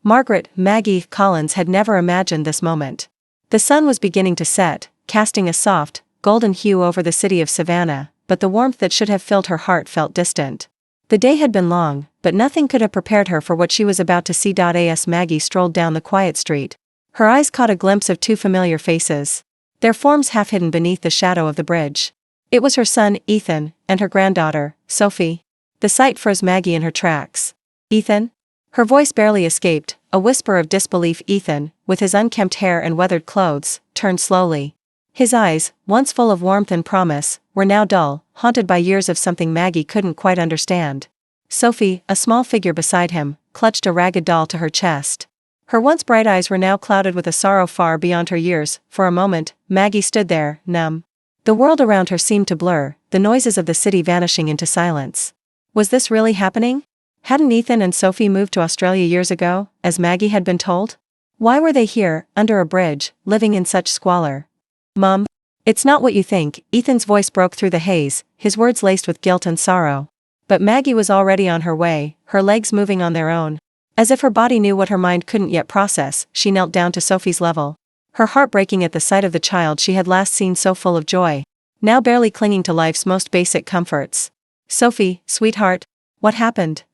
Margaret, Maggie Collins had never imagined this moment. The sun was beginning to set, casting a soft, golden hue over the city of Savannah, but the warmth that should have filled her heart felt distant. The day had been long, but nothing could have prepared her for what she was about to see. As Maggie strolled down the quiet street, her eyes caught a glimpse of two familiar faces, their forms half hidden beneath the shadow of the bridge. It was her son, Ethan, and her granddaughter, Sophie. The sight froze Maggie in her tracks. Ethan? Her voice barely escaped, a whisper of disbelief. Ethan, with his unkempt hair and weathered clothes, turned slowly. His eyes, once full of warmth and promise, were now dull, haunted by years of something Maggie couldn't quite understand. Sophie, a small figure beside him, clutched a ragged doll to her chest. Her once bright eyes were now clouded with a sorrow far beyond her years. For a moment, Maggie stood there, numb. The world around her seemed to blur, the noises of the city vanishing into silence. Was this really happening? Hadn't Ethan and Sophie moved to Australia years ago, as Maggie had been told? Why were they here, under a bridge, living in such squalor? Mom? It's not what you think. Ethan's voice broke through the haze, his words laced with guilt and sorrow. But Maggie was already on her way, her legs moving on their own. As if her body knew what her mind couldn't yet process, she knelt down to Sophie's level. Her heart breaking at the sight of the child she had last seen so full of joy, now barely clinging to life's most basic comforts. Sophie, sweetheart, what happened?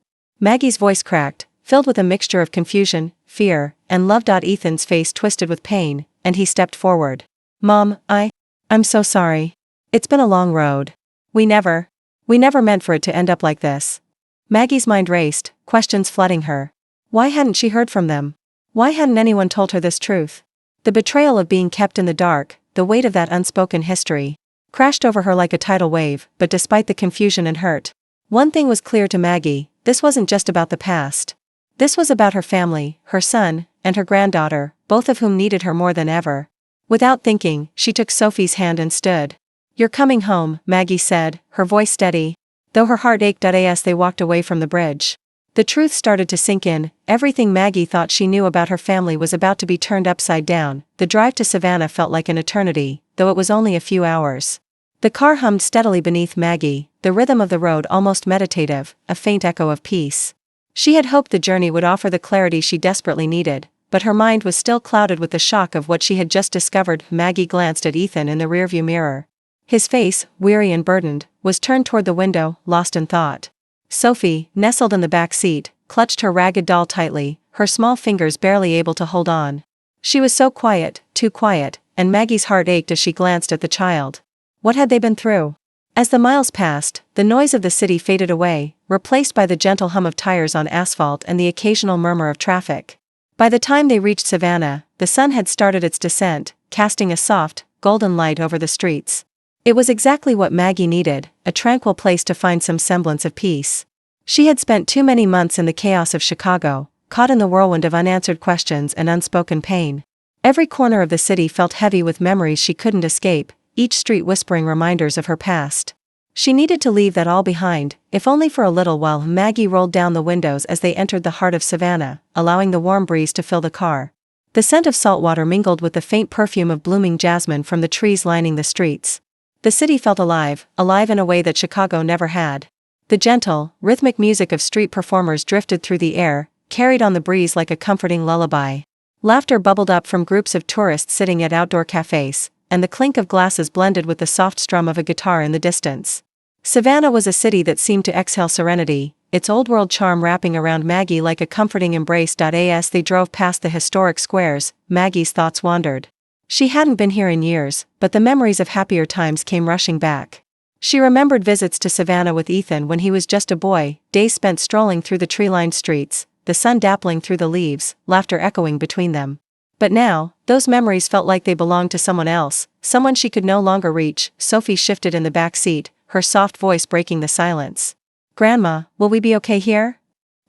Maggie's voice cracked, filled with a mixture of confusion, fear, and love. Ethan's face twisted with pain, and he stepped forward. Mom, I'm so sorry. It's been a long road. We never meant for it to end up like this. Maggie's mind raced, questions flooding her. Why hadn't she heard from them? Why hadn't anyone told her this truth? The betrayal of being kept in the dark, the weight of that unspoken history, crashed over her like a tidal wave. But despite the confusion and hurt, one thing was clear to Maggie: this wasn't just about the past. This was about her family, her son, and her granddaughter, both of whom needed her more than ever. Without thinking, she took Sophie's hand and stood. You're coming home, Maggie said, her voice steady, though her heart ached. As they walked away from the bridge, the truth started to sink in. Everything Maggie thought she knew about her family was about to be turned upside down. The drive to Savannah felt like an eternity, though it was only a few hours. The car hummed steadily beneath Maggie, the rhythm of the road almost meditative, a faint echo of peace. She had hoped the journey would offer the clarity she desperately needed, but her mind was still clouded with the shock of what she had just discovered. Maggie glanced at Ethan in the rearview mirror. His face, weary and burdened, was turned toward the window, lost in thought. Sophie, nestled in the back seat, clutched her ragged doll tightly, her small fingers barely able to hold on. She was so quiet, too quiet, and Maggie's heart ached as she glanced at the child. What had they been through? As the miles passed, the noise of the city faded away, replaced by the gentle hum of tires on asphalt and the occasional murmur of traffic. By the time they reached Savannah, the sun had started its descent, casting a soft, golden light over the streets. It was exactly what Maggie needed, a tranquil place to find some semblance of peace. She had spent too many months in the chaos of Chicago, caught in the whirlwind of unanswered questions and unspoken pain. Every corner of the city felt heavy with memories she couldn't escape, each street whispering reminders of her past. She needed to leave that all behind, if only for a little while. Maggie rolled down the windows as they entered the heart of Savannah, allowing the warm breeze to fill the car. The scent of salt water mingled with the faint perfume of blooming jasmine from the trees lining the streets. The city felt alive in a way that Chicago never had. The gentle, rhythmic music of street performers drifted through the air, carried on the breeze like a comforting lullaby. Laughter bubbled up from groups of tourists sitting at outdoor cafes, and the clink of glasses blended with the soft strum of a guitar in the distance. Savannah was a city that seemed to exhale serenity, its old-world charm wrapping around Maggie like a comforting embrace. As they drove past the historic squares, Maggie's thoughts wandered. She hadn't been here in years, but the memories of happier times came rushing back. She remembered visits to Savannah with Ethan when he was just a boy, days spent strolling through the tree-lined streets, the sun dappling through the leaves, laughter echoing between them. But now, those memories felt like they belonged to someone else, someone she could no longer reach. Sophie shifted in the back seat, her soft voice breaking the silence. Grandma, will we be okay here?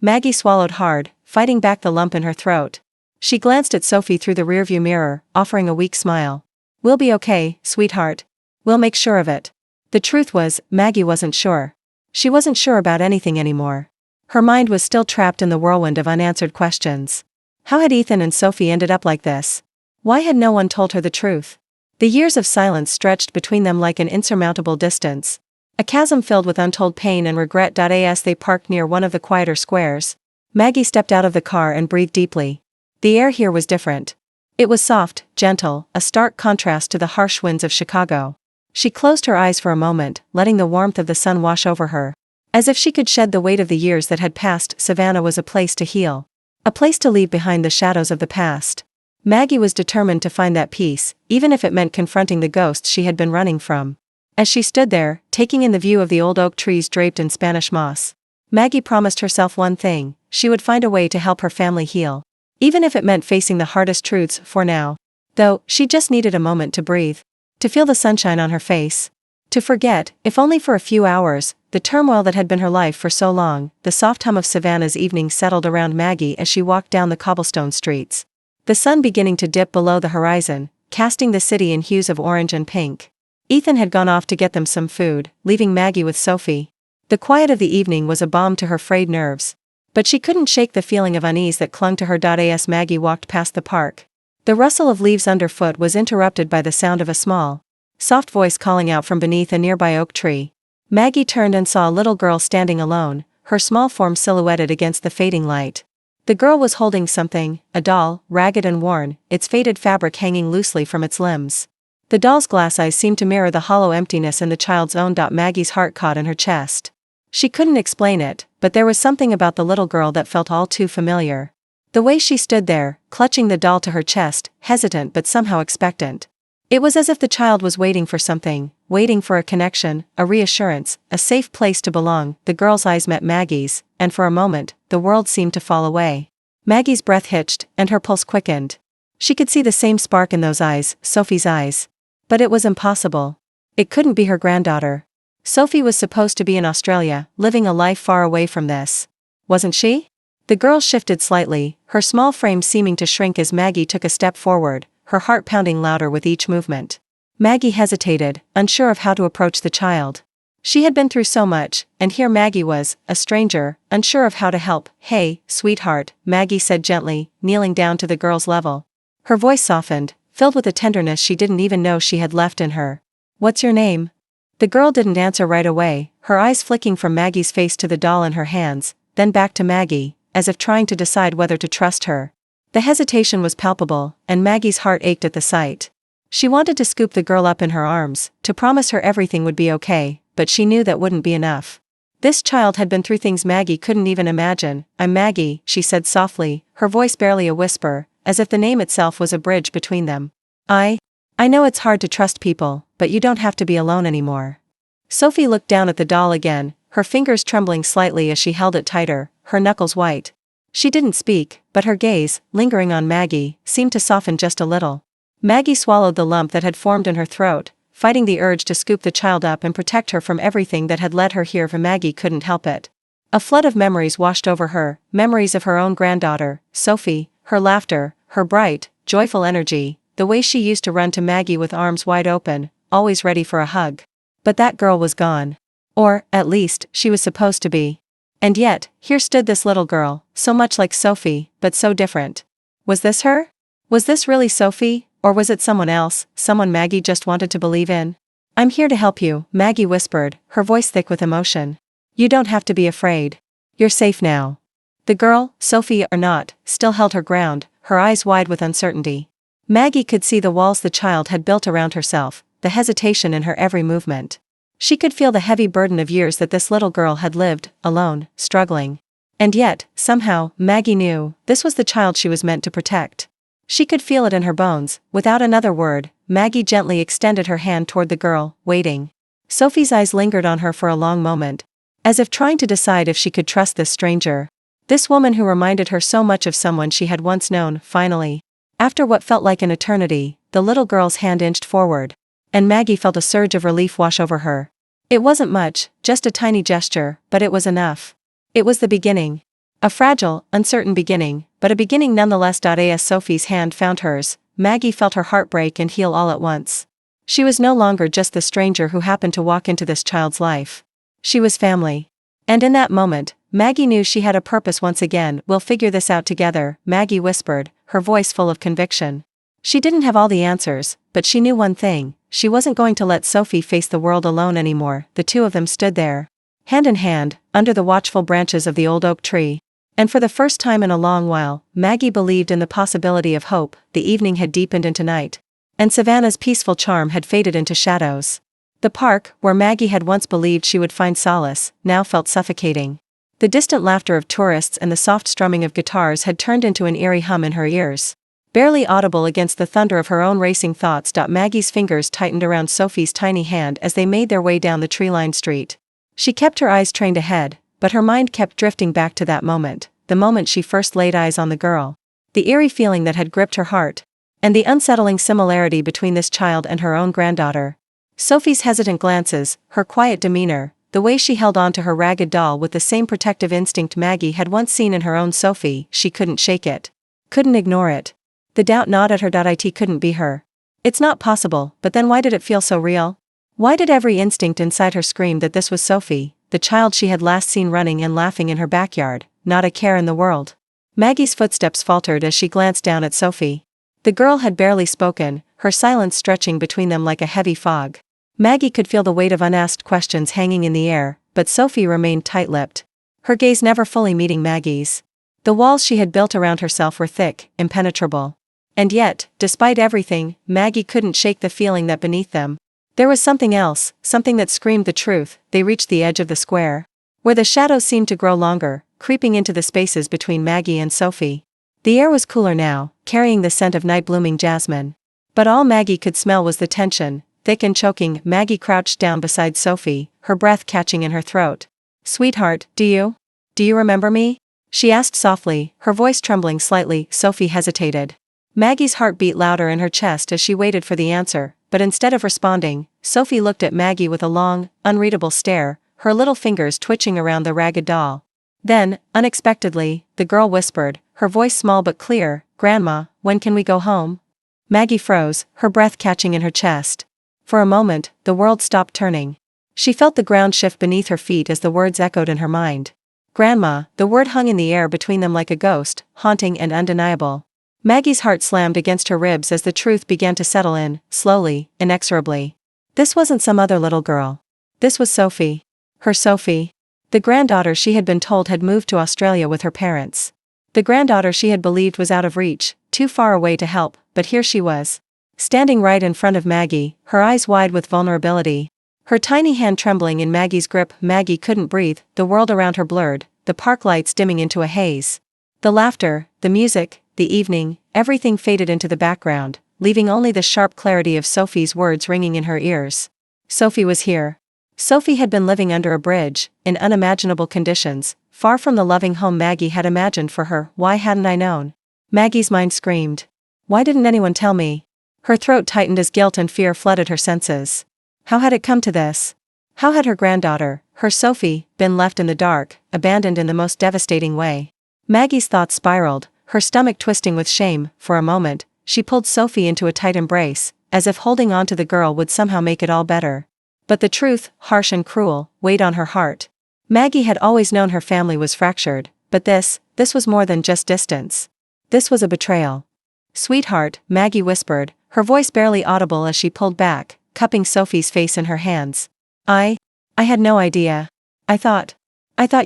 Maggie swallowed hard, fighting back the lump in her throat. She glanced at Sophie through the rearview mirror, offering a weak smile. We'll be okay, sweetheart. We'll make sure of it. The truth was, Maggie wasn't sure. She wasn't sure about anything anymore. Her mind was still trapped in the whirlwind of unanswered questions. How had Ethan and Sophie ended up like this? Why had no one told her the truth? The years of silence stretched between them like an insurmountable distance. A chasm filled with untold pain and regret. As they parked near one of the quieter squares, Maggie stepped out of the car and breathed deeply. The air here was different. It was soft, gentle, a stark contrast to the harsh winds of Chicago. She closed her eyes for a moment, letting the warmth of the sun wash over her. As if she could shed the weight of the years that had passed, Savannah was a place to heal. A place to leave behind the shadows of the past. Maggie was determined to find that peace, even if it meant confronting the ghosts she had been running from. As she stood there, taking in the view of the old oak trees draped in Spanish moss, Maggie promised herself one thing: she would find a way to help her family heal. Even if it meant facing the hardest truths for now. Though, she just needed a moment to breathe. To feel the sunshine on her face. To forget, if only for a few hours, the turmoil that had been her life for so long. The soft hum of Savannah's evening settled around Maggie as she walked down the cobblestone streets. The sun beginning to dip below the horizon, casting the city in hues of orange and pink. Ethan had gone off to get them some food, leaving Maggie with Sophie. The quiet of the evening was a balm to her frayed nerves. But she couldn't shake the feeling of unease that clung to her. As Maggie walked past the park, the rustle of leaves underfoot was interrupted by the sound of a small, soft voice calling out from beneath a nearby oak tree. Maggie turned and saw a little girl standing alone, her small form silhouetted against the fading light. The girl was holding something, a doll, ragged and worn, its faded fabric hanging loosely from its limbs. The doll's glass eyes seemed to mirror the hollow emptiness in the child's own. Maggie's heart caught in her chest. She couldn't explain it, but there was something about the little girl that felt all too familiar. The way she stood there, clutching the doll to her chest, hesitant but somehow expectant. It was as if the child was waiting for something, waiting for a connection, a reassurance, a safe place to belong. The girl's eyes met Maggie's, and for a moment, the world seemed to fall away. Maggie's breath hitched, and her pulse quickened. She could see the same spark in those eyes, Sophie's eyes. But it was impossible. It couldn't be her granddaughter. Sophie was supposed to be in Australia, living a life far away from this. Wasn't she? The girl shifted slightly, her small frame seeming to shrink as Maggie took a step forward, her heart pounding louder with each movement. Maggie hesitated, unsure of how to approach the child. She had been through so much, and here Maggie was, a stranger, unsure of how to help. "Hey, sweetheart," Maggie said gently, kneeling down to the girl's level. Her voice softened, filled with a tenderness she didn't even know she had left in her. "What's your name?" The girl didn't answer right away, her eyes flicking from Maggie's face to the doll in her hands, then back to Maggie, as if trying to decide whether to trust her. The hesitation was palpable, and Maggie's heart ached at the sight. She wanted to scoop the girl up in her arms, to promise her everything would be okay, but she knew that wouldn't be enough. This child had been through things Maggie couldn't even imagine. "I'm Maggie," she said softly, her voice barely a whisper, as if the name itself was a bridge between them. I know it's hard to trust people, but you don't have to be alone anymore." Sophie looked down at the doll again, her fingers trembling slightly as she held it tighter, her knuckles white. She didn't speak, but her gaze, lingering on Maggie, seemed to soften just a little. Maggie swallowed the lump that had formed in her throat, fighting the urge to scoop the child up and protect her from everything that had led her here. For Maggie couldn't help it. A flood of memories washed over her, memories of her own granddaughter, Sophie, her laughter, her bright, joyful energy, the way she used to run to Maggie with arms wide open, always ready for a hug. But that girl was gone. Or, at least, she was supposed to be. And yet, here stood this little girl, so much like Sophie, but so different. Was this her? Was this really Sophie, or was it someone else, someone Maggie just wanted to believe in? "I'm here to help you," Maggie whispered, her voice thick with emotion. "You don't have to be afraid. You're safe now." The girl, Sophie or not, still held her ground, her eyes wide with uncertainty. Maggie could see the walls the child had built around herself, the hesitation in her every movement. She could feel the heavy burden of years that this little girl had lived, alone, struggling. And yet, somehow, Maggie knew, this was the child she was meant to protect. She could feel it in her bones. Without another word, Maggie gently extended her hand toward the girl, waiting. Sophie's eyes lingered on her for a long moment, as if trying to decide if she could trust this stranger. This woman who reminded her so much of someone she had once known. Finally, after what felt like an eternity, the little girl's hand inched forward, and Maggie felt a surge of relief wash over her. It wasn't much, just a tiny gesture, but it was enough. It was the beginning. A fragile, uncertain beginning, but a beginning nonetheless. As Sophie's hand found hers, Maggie felt her heart break and heal all at once. She was no longer just the stranger who happened to walk into this child's life. She was family. And in that moment, Maggie knew she had a purpose once again. "We'll figure this out together," Maggie whispered, her voice full of conviction. She didn't have all the answers, but she knew one thing: she wasn't going to let Sophie face the world alone anymore. The two of them stood there, hand in hand, under the watchful branches of the old oak tree. And for the first time in a long while, Maggie believed in the possibility of hope. The evening had deepened into night, and Savannah's peaceful charm had faded into shadows. The park, where Maggie had once believed she would find solace, now felt suffocating. The distant laughter of tourists and the soft strumming of guitars had turned into an eerie hum in her ears, barely audible against the thunder of her own racing thoughts. Maggie's fingers tightened around Sophie's tiny hand as they made their way down the tree-lined street. She kept her eyes trained ahead, but her mind kept drifting back to that moment, the moment she first laid eyes on the girl. The eerie feeling that had gripped her heart, and the unsettling similarity between this child and her own granddaughter. Sophie's hesitant glances, her quiet demeanor, the way she held on to her ragged doll with the same protective instinct Maggie had once seen in her own Sophie. She couldn't shake it. Couldn't ignore it. The doubt gnawed at her. It couldn't be her. It's not possible. But then why did it feel so real? Why did every instinct inside her scream that this was Sophie, the child she had last seen running and laughing in her backyard, not a care in the world? Maggie's footsteps faltered as she glanced down at Sophie. The girl had barely spoken, her silence stretching between them like a heavy fog. Maggie could feel the weight of unasked questions hanging in the air, but Sophie remained tight-lipped, her gaze never fully meeting Maggie's. The walls she had built around herself were thick, impenetrable. And yet, despite everything, Maggie couldn't shake the feeling that beneath them, there was something else, something that screamed the truth. They reached the edge of the square, where the shadows seemed to grow longer, creeping into the spaces between Maggie and Sophie. The air was cooler now, carrying the scent of night-blooming jasmine. But all Maggie could smell was the tension, thick and choking. Maggie crouched down beside Sophie, her breath catching in her throat. "Sweetheart, do you remember me?" she asked softly, her voice trembling slightly. Sophie hesitated. Maggie's heart beat louder in her chest as she waited for the answer, but instead of responding, Sophie looked at Maggie with a long, unreadable stare, her little fingers twitching around the ragged doll. Then, unexpectedly, the girl whispered, her voice small but clear, "Grandma, when can we go home?" Maggie froze, her breath catching in her chest. For a moment, the world stopped turning. She felt the ground shift beneath her feet as the words echoed in her mind. Grandma, the word hung in the air between them like a ghost, haunting and undeniable. Maggie's heart slammed against her ribs as the truth began to settle in, slowly, inexorably. This wasn't some other little girl. This was Sophie. Her Sophie. The granddaughter she had been told had moved to Australia with her parents. The granddaughter she had believed was out of reach, too far away to help, but here she was, standing right in front of Maggie, her eyes wide with vulnerability, her tiny hand trembling in Maggie's grip. Maggie couldn't breathe, the world around her blurred, the park lights dimming into a haze. The laughter, the music, the evening, everything faded into the background, leaving only the sharp clarity of Sophie's words ringing in her ears. Sophie was here. Sophie had been living under a bridge, in unimaginable conditions, far from the loving home Maggie had imagined for her. Why hadn't I known? Maggie's mind screamed. Why didn't anyone tell me? Her throat tightened as guilt and fear flooded her senses. How had it come to this? How had her granddaughter, her Sophie, been left in the dark, abandoned in the most devastating way? Maggie's thoughts spiraled, her stomach twisting with shame. For a moment, she pulled Sophie into a tight embrace, as if holding on to the girl would somehow make it all better. But the truth, harsh and cruel, weighed on her heart. Maggie had always known her family was fractured, but this was more than just distance. This was a betrayal. "Sweetheart," Maggie whispered, her voice barely audible as she pulled back, cupping Sophie's face in her hands. I had no idea. I thought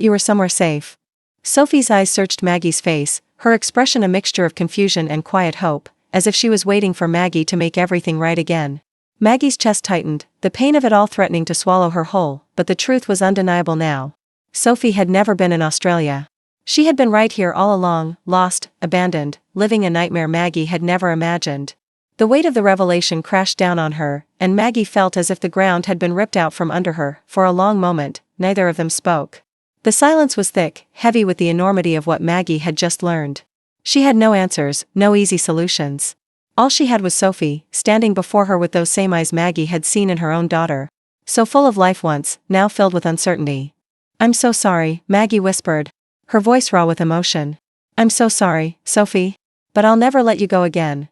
you were somewhere safe." Sophie's eyes searched Maggie's face, her expression a mixture of confusion and quiet hope, as if she was waiting for Maggie to make everything right again. Maggie's chest tightened, the pain of it all threatening to swallow her whole, but the truth was undeniable now. Sophie had never been in Australia. She had been right here all along, lost, abandoned, living a nightmare Maggie had never imagined. The weight of the revelation crashed down on her, and Maggie felt as if the ground had been ripped out from under her. For a long moment, neither of them spoke. The silence was thick, heavy with the enormity of what Maggie had just learned. She had no answers, no easy solutions. All she had was Sophie, standing before her with those same eyes Maggie had seen in her own daughter. So full of life once, now filled with uncertainty. "I'm so sorry," Maggie whispered, her voice raw with emotion. "I'm so sorry, Sophie. But I'll never let you go again."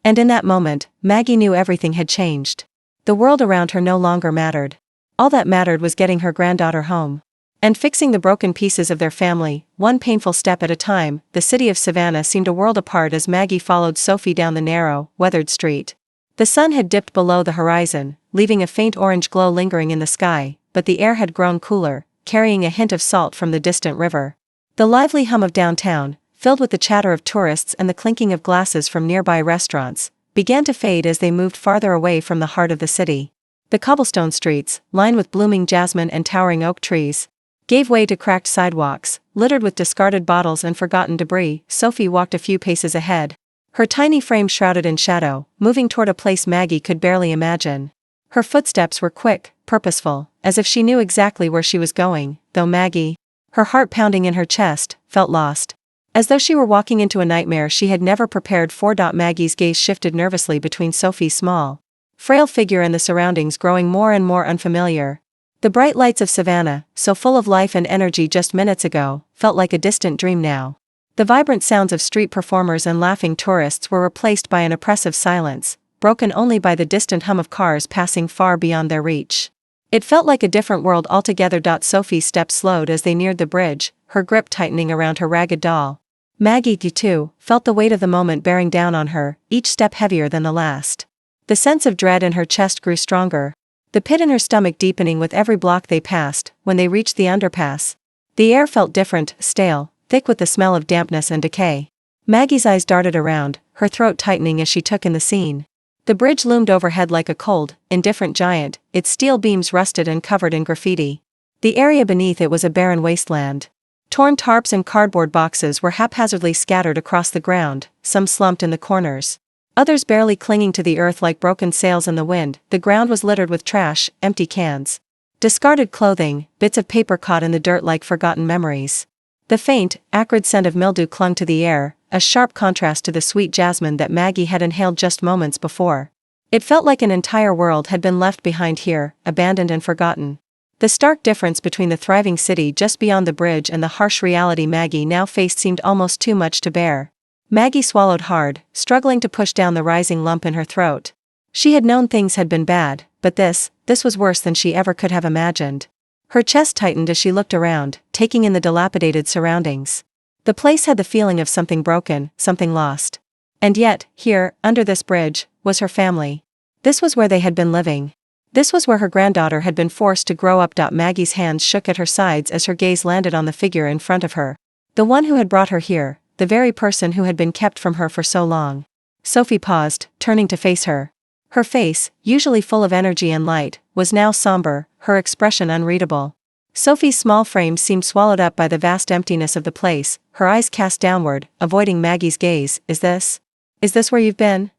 And in that moment, Maggie knew everything had changed. The world around her no longer mattered. All that mattered was getting her granddaughter home. And fixing the broken pieces of their family, one painful step at a time. The city of Savannah seemed a world apart as Maggie followed Sophie down the narrow, weathered street. The sun had dipped below the horizon, leaving a faint orange glow lingering in the sky, but the air had grown cooler, carrying a hint of salt from the distant river. The lively hum of downtown, filled with the chatter of tourists and the clinking of glasses from nearby restaurants, began to fade as they moved farther away from the heart of the city. The cobblestone streets, lined with blooming jasmine and towering oak trees, gave way to cracked sidewalks, littered with discarded bottles and forgotten debris. Sophie walked a few paces ahead, her tiny frame shrouded in shadow, moving toward a place Maggie could barely imagine. Her footsteps were quick, purposeful, as if she knew exactly where she was going, though Maggie, her heart pounding in her chest, felt lost. As though she were walking into a nightmare she had never prepared for. Maggie's gaze shifted nervously between Sophie's small, frail figure and the surroundings growing more and more unfamiliar. The bright lights of Savannah, so full of life and energy just minutes ago, felt like a distant dream now. The vibrant sounds of street performers and laughing tourists were replaced by an oppressive silence, broken only by the distant hum of cars passing far beyond their reach. It felt like a different world altogether. Sophie's steps slowed as they neared the bridge, her grip tightening around her ragged doll. Maggie, too, felt the weight of the moment bearing down on her, each step heavier than the last. The sense of dread in her chest grew stronger, the pit in her stomach deepening with every block they passed. When they reached the underpass, the air felt different, stale, thick with the smell of dampness and decay. Maggie's eyes darted around, her throat tightening as she took in the scene. The bridge loomed overhead like a cold, indifferent giant, its steel beams rusted and covered in graffiti. The area beneath it was a barren wasteland. Torn tarps and cardboard boxes were haphazardly scattered across the ground, some slumped in the corners, others barely clinging to the earth like broken sails in the wind. The ground was littered with trash, empty cans, discarded clothing, bits of paper caught in the dirt like forgotten memories. The faint, acrid scent of mildew clung to the air, a sharp contrast to the sweet jasmine that Maggie had inhaled just moments before. It felt like an entire world had been left behind here, abandoned and forgotten. The stark difference between the thriving city just beyond the bridge and the harsh reality Maggie now faced seemed almost too much to bear. Maggie swallowed hard, struggling to push down the rising lump in her throat. She had known things had been bad, but this was worse than she ever could have imagined. Her chest tightened as she looked around, taking in the dilapidated surroundings. The place had the feeling of something broken, something lost. And yet, here, under this bridge, was her family. This was where they had been living. This was where her granddaughter had been forced to grow up. Maggie's hands shook at her sides as her gaze landed on the figure in front of her. The one who had brought her here, the very person who had been kept from her for so long. Sophie paused, turning to face her. Her face, usually full of energy and light, was now somber, her expression unreadable. Sophie's small frame seemed swallowed up by the vast emptiness of the place, her eyes cast downward, avoiding Maggie's gaze. Is this where you've been?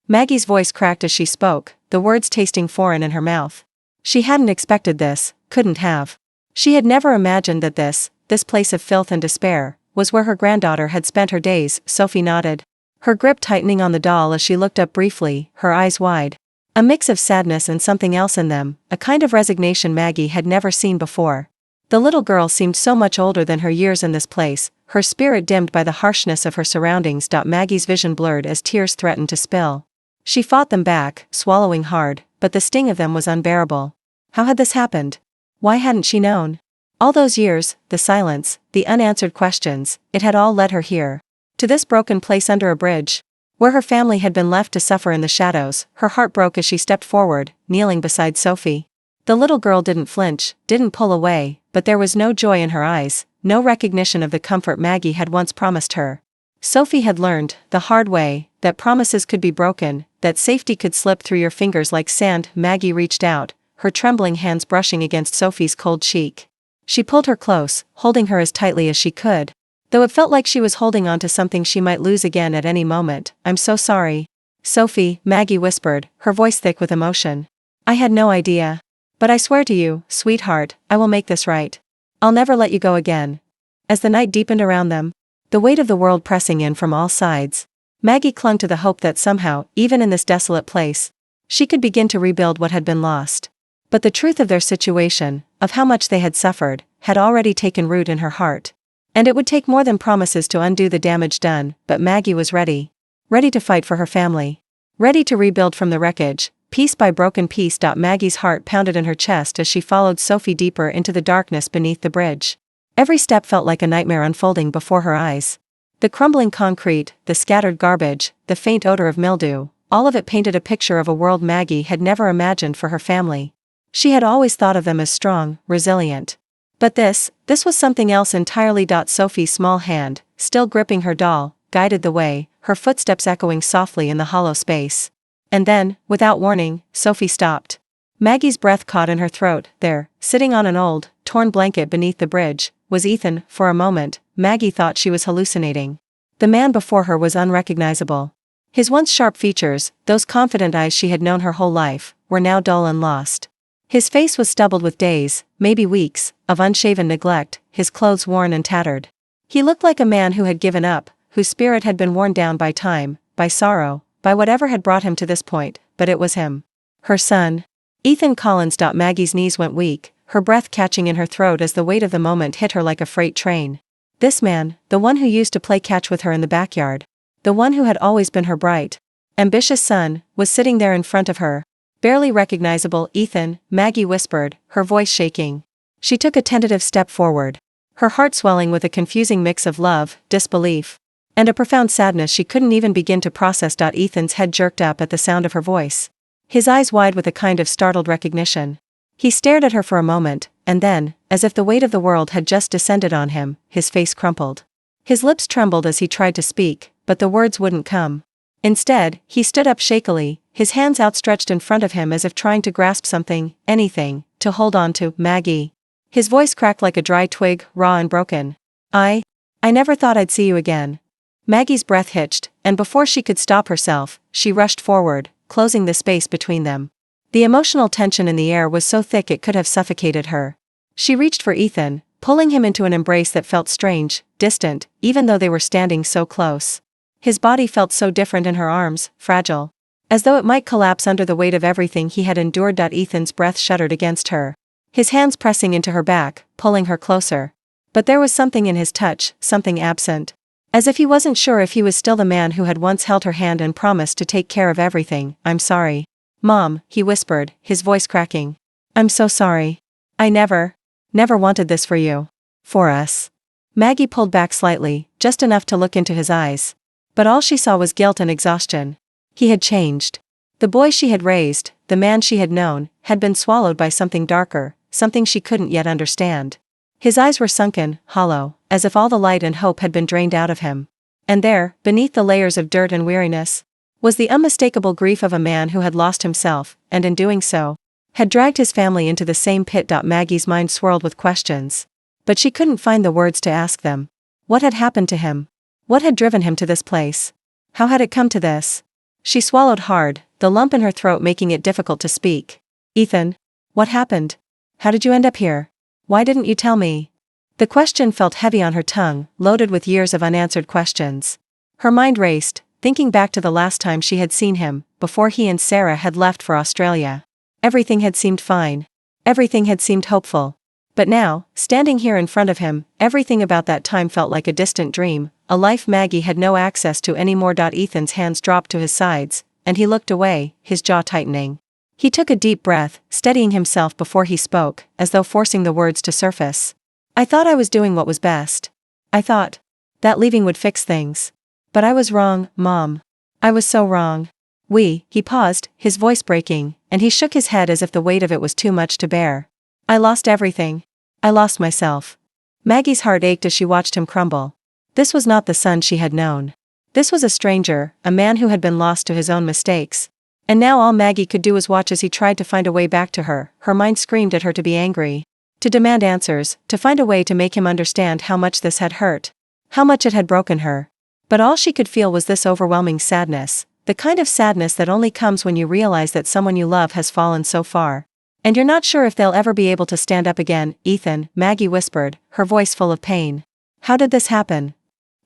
Maggie's voice cracked as she spoke, the words tasting foreign in her mouth. She hadn't expected this, couldn't have. She had never imagined that this place of filth and despair, was where her granddaughter had spent her days. Sophie nodded, her grip tightening on the doll as she looked up briefly, her eyes wide. A mix of sadness and something else in them, a kind of resignation Maggie had never seen before. The little girl seemed so much older than her years in this place, her spirit dimmed by the harshness of her surroundings. Maggie's vision blurred as tears threatened to spill. She fought them back, swallowing hard, but the sting of them was unbearable. How had this happened? Why hadn't she known? All those years, the silence, the unanswered questions, it had all led her here. To this broken place under a bridge, where her family had been left to suffer in the shadows. Her heart broke as she stepped forward, kneeling beside Sophie. The little girl didn't flinch, didn't pull away, but there was no joy in her eyes, no recognition of the comfort Maggie had once promised her. Sophie had learned, the hard way, that promises could be broken, that safety could slip through your fingers like sand. Maggie reached out, her trembling hands brushing against Sophie's cold cheek. She pulled her close, holding her as tightly as she could, though it felt like she was holding on to something she might lose again at any moment. I'm so sorry. Sophie, Maggie whispered, her voice thick with emotion. I had no idea. But I swear to you, sweetheart, I will make this right. I'll never let you go again. As the night deepened around them, the weight of the world pressing in from all sides, Maggie clung to the hope that somehow, even in this desolate place, she could begin to rebuild what had been lost. But the truth of their situation, of how much they had suffered, had already taken root in her heart. And it would take more than promises to undo the damage done. But Maggie was ready. Ready to fight for her family. Ready to rebuild from the wreckage, piece by broken piece. Maggie's heart pounded in her chest as she followed Sophie deeper into the darkness beneath the bridge. Every step felt like a nightmare unfolding before her eyes. The crumbling concrete, the scattered garbage, the faint odor of mildew, all of it painted a picture of a world Maggie had never imagined for her family. She had always thought of them as strong, resilient. But this was something else entirely. Sophie's small hand, still gripping her doll, guided the way, her footsteps echoing softly in the hollow space. And then, without warning, Sophie stopped. Maggie's breath caught in her throat. There, sitting on an old, torn blanket beneath the bridge, was Ethan. For a moment, Maggie thought she was hallucinating. The man before her was unrecognizable. His once sharp features, those confident eyes she had known her whole life, were now dull and lost. His face was stubbled with days, maybe weeks, of unshaven neglect, his clothes worn and tattered. He looked like a man who had given up, whose spirit had been worn down by time, by sorrow, by whatever had brought him to this point, but it was him. Her son. Ethan Collins. Maggie's knees went weak, her breath catching in her throat as the weight of the moment hit her like a freight train. This man, the one who used to play catch with her in the backyard, the one who had always been her bright, ambitious son, was sitting there in front of her. Barely recognizable. Ethan, Maggie whispered, her voice shaking. She took a tentative step forward, her heart swelling with a confusing mix of love, disbelief, and a profound sadness she couldn't even begin to process. Ethan's head jerked up at the sound of her voice, his eyes wide with a kind of startled recognition. He stared at her for a moment, and then, as if the weight of the world had just descended on him, his face crumpled. His lips trembled as he tried to speak, but the words wouldn't come. Instead, he stood up shakily, his hands outstretched in front of him as if trying to grasp something, anything, to hold on to. Maggie. His voice cracked like a dry twig, raw and broken. I never thought I'd see you again. Maggie's breath hitched, and before she could stop herself, she rushed forward, closing the space between them. The emotional tension in the air was so thick it could have suffocated her. She reached for Ethan, pulling him into an embrace that felt strange, distant, even though they were standing so close. His body felt so different in her arms, fragile, as though it might collapse under the weight of everything he had endured. Ethan's breath shuddered against her, his hands pressing into her back, pulling her closer. But there was something in his touch, something absent. As if he wasn't sure if he was still the man who had once held her hand and promised to take care of everything. I'm sorry, Mom, he whispered, his voice cracking. I'm so sorry. I never wanted this for you. For us. Maggie pulled back slightly, just enough to look into his eyes. But all she saw was guilt and exhaustion. He had changed. The boy she had raised, the man she had known, had been swallowed by something darker, something she couldn't yet understand. His eyes were sunken, hollow, as if all the light and hope had been drained out of him. And there, beneath the layers of dirt and weariness, was the unmistakable grief of a man who had lost himself, and in doing so, had dragged his family into the same pit. Maggie's mind swirled with questions, but she couldn't find the words to ask them. What had happened to him? What had driven him to this place? How had it come to this? She swallowed hard, the lump in her throat making it difficult to speak. Ethan, what happened? How did you end up here? Why didn't you tell me? The question felt heavy on her tongue, loaded with years of unanswered questions. Her mind raced, thinking back to the last time she had seen him, before he and Sarah had left for Australia. Everything had seemed fine. Everything had seemed hopeful. But now, standing here in front of him, everything about that time felt like a distant dream, a life Maggie had no access to anymore. Ethan's hands dropped to his sides, and he looked away, his jaw tightening. He took a deep breath, steadying himself before he spoke, as though forcing the words to surface. I thought I was doing what was best. I thought that leaving would fix things. But I was wrong, Mom. I was so wrong. He paused, his voice breaking, and he shook his head as if the weight of it was too much to bear. I lost everything. I lost myself. Maggie's heart ached as she watched him crumble. This was not the son she had known. This was a stranger, a man who had been lost to his own mistakes. And now all Maggie could do was watch as he tried to find a way back to her. Her mind screamed at her to be angry, to demand answers, to find a way to make him understand how much this had hurt, how much it had broken her. But all she could feel was this overwhelming sadness, the kind of sadness that only comes when you realize that someone you love has fallen so far. And you're not sure if they'll ever be able to stand up again. Ethan, Maggie whispered, her voice full of pain. How did this happen?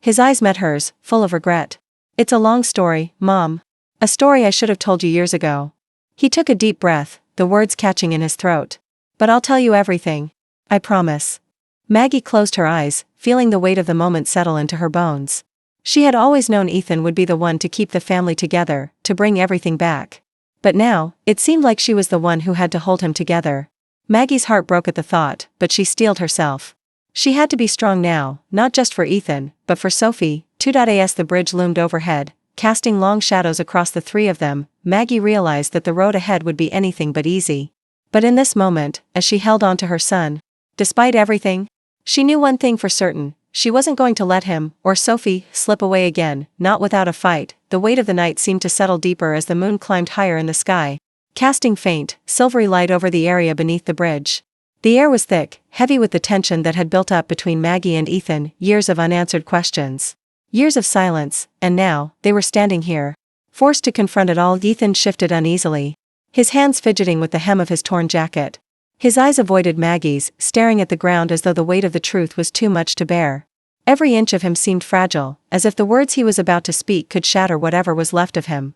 His eyes met hers, full of regret. It's a long story, Mom. A story I should have told you years ago. He took a deep breath, the words catching in his throat. But I'll tell you everything. I promise. Maggie closed her eyes, feeling the weight of the moment settle into her bones. She had always known Ethan would be the one to keep the family together, to bring everything back. But now, it seemed like she was the one who had to hold him together. Maggie's heart broke at the thought, but she steeled herself. She had to be strong now, not just for Ethan, but for Sophie, too. As the bridge loomed overhead, casting long shadows across the three of them, Maggie realized that the road ahead would be anything but easy. But in this moment, as she held on to her son, Despite everything, she knew one thing for certain: she wasn't going to let him, or Sophie, slip away again, not without a fight. The weight of the night seemed to settle deeper as the moon climbed higher in the sky, casting faint, silvery light over the area beneath the bridge. The air was thick, heavy with the tension that had built up between Maggie and Ethan, years of unanswered questions. Years of silence, and now, they were standing here, forced to confront it all. Ethan shifted uneasily, his hands fidgeting with the hem of his torn jacket. His eyes avoided Maggie's, staring at the ground as though the weight of the truth was too much to bear. Every inch of him seemed fragile, as if the words he was about to speak could shatter whatever was left of him.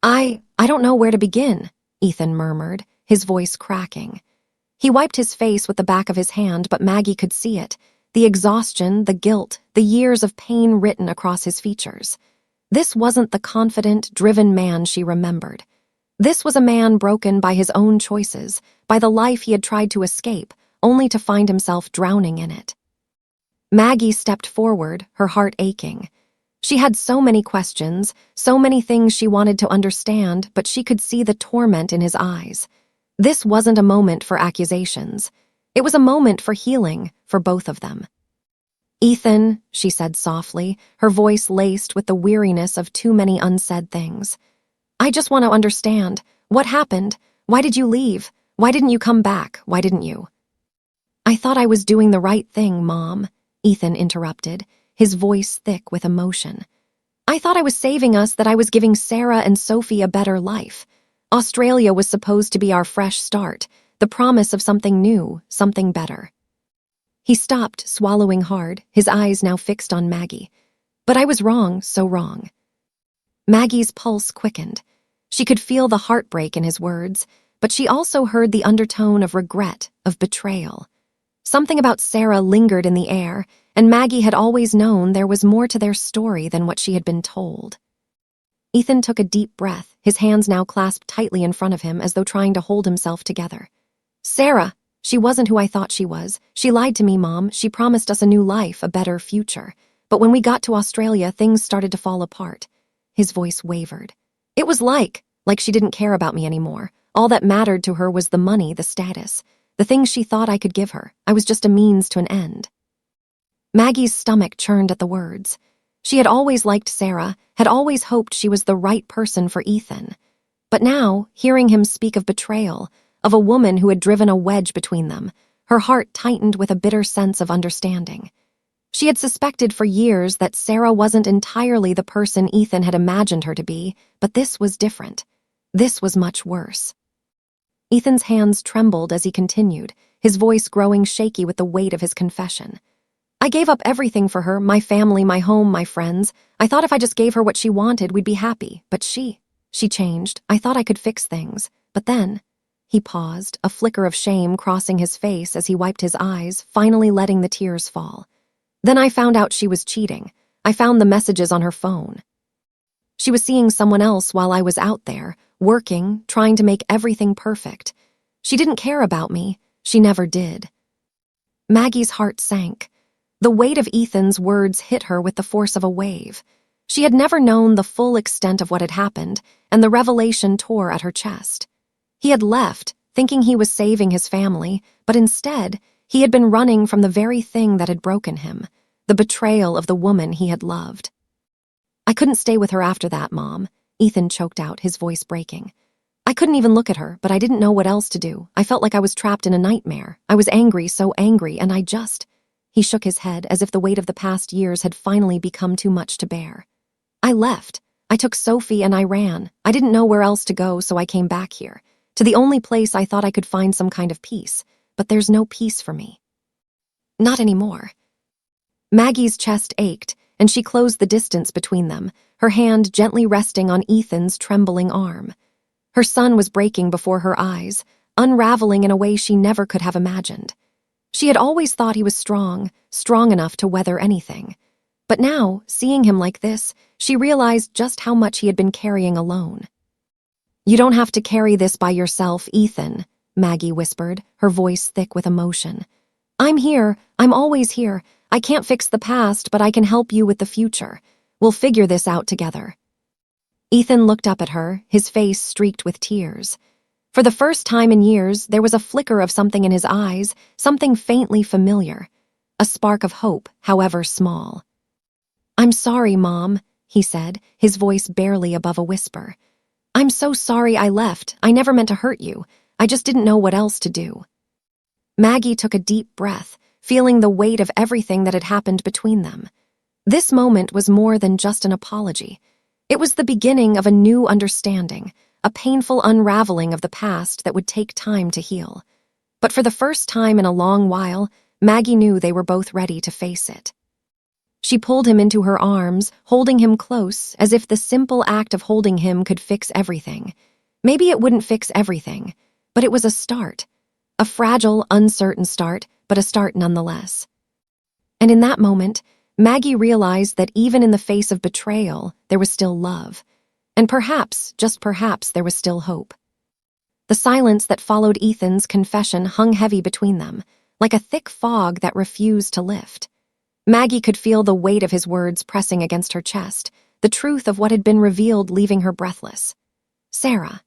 I don't know where to begin, Ethan murmured, his voice cracking. He wiped his face with the back of his hand, but Maggie could see it. The exhaustion, the guilt, the years of pain written across his features. This wasn't the confident, driven man she remembered. This was a man broken by his own choices, by the life he had tried to escape, only to find himself drowning in it. Maggie stepped forward, her heart aching. She had so many questions, so many things she wanted to understand, but she could see the torment in his eyes. This wasn't a moment for accusations. It was a moment for healing, for both of them. "Ethan," she said softly, her voice laced with the weariness of too many unsaid things. "I just want to understand. What happened? Why did you leave? Why didn't you come back? Why didn't you?" "I thought I was doing the right thing, Mom," Ethan interrupted, his voice thick with emotion. "I thought I was saving us, that I was giving Sarah and Sophie a better life. Australia was supposed to be our fresh start, the promise of something new, something better." He stopped, swallowing hard, his eyes now fixed on Maggie. "But I was wrong, so wrong." Maggie's pulse quickened. She could feel the heartbreak in his words, but she also heard the undertone of regret, of betrayal. Something about Sarah lingered in the air, and Maggie had always known there was more to their story than what she had been told. Ethan took a deep breath, his hands now clasped tightly in front of him as though trying to hold himself together. "Sarah, she wasn't who I thought she was. She lied to me, Mom. She promised us a new life, a better future. But when we got to Australia, things started to fall apart." His voice wavered. "It was like she didn't care about me anymore. All that mattered to her was the money, the status, the things she thought I could give her. I was just a means to an end." Maggie's stomach churned at the words. She had always liked Sarah, had always hoped she was the right person for Ethan. But now, hearing him speak of betrayal, of a woman who had driven a wedge between them, her heart tightened with a bitter sense of understanding. She had suspected for years that Sarah wasn't entirely the person Ethan had imagined her to be, but this was different. This was much worse. Ethan's hands trembled as he continued, his voice growing shaky with the weight of his confession. "I gave up everything for her, my family, my home, my friends. I thought if I just gave her what she wanted, we'd be happy. But she changed. I thought I could fix things. But then..." He paused, a flicker of shame crossing his face as he wiped his eyes, finally letting the tears fall. "Then I found out she was cheating. I found the messages on her phone. She was seeing someone else while I was out there, working, trying to make everything perfect. She didn't care about me. She never did." Maggie's heart sank. The weight of Ethan's words hit her with the force of a wave. She had never known the full extent of what had happened, and the revelation tore at her chest. He had left, thinking he was saving his family, but instead, he had been running from the very thing that had broken him, the betrayal of the woman he had loved. "I couldn't stay with her after that, Mom," Ethan choked out, his voice breaking. "I couldn't even look at her, but I didn't know what else to do. I felt like I was trapped in a nightmare. I was angry, so angry, and I just..." He shook his head as if the weight of the past years had finally become too much to bear. "I left. I took Sophie and I ran. I didn't know where else to go, so I came back here, to the only place I thought I could find some kind of peace. But there's no peace for me. Not anymore." Maggie's chest ached, and she closed the distance between them, her hand gently resting on Ethan's trembling arm. Her son was breaking before her eyes, unraveling in a way she never could have imagined. She had always thought he was strong, strong enough to weather anything. But now, seeing him like this, she realized just how much he had been carrying alone. "You don't have to carry this by yourself, Ethan," Maggie whispered, her voice thick with emotion. "I'm here. I'm always here. I can't fix the past, but I can help you with the future. We'll figure this out together." Ethan looked up at her, his face streaked with tears. For the first time in years, there was a flicker of something in his eyes, something faintly familiar. A spark of hope, however small. "I'm sorry, Mom," he said, his voice barely above a whisper. "I'm so sorry I left. I never meant to hurt you. I just didn't know what else to do." Maggie took a deep breath, feeling the weight of everything that had happened between them. This moment was more than just an apology. It was the beginning of a new understanding, a painful unraveling of the past that would take time to heal. But for the first time in a long while, Maggie knew they were both ready to face it. She pulled him into her arms, holding him close, as if the simple act of holding him could fix everything. Maybe it wouldn't fix everything, but it was a start. A fragile, uncertain start, but a start nonetheless. And in that moment, Maggie realized that even in the face of betrayal, there was still love. And perhaps, just perhaps, there was still hope. The silence that followed Ethan's confession hung heavy between them, like a thick fog that refused to lift. Maggie could feel the weight of his words pressing against her chest, the truth of what had been revealed leaving her breathless. Sarah,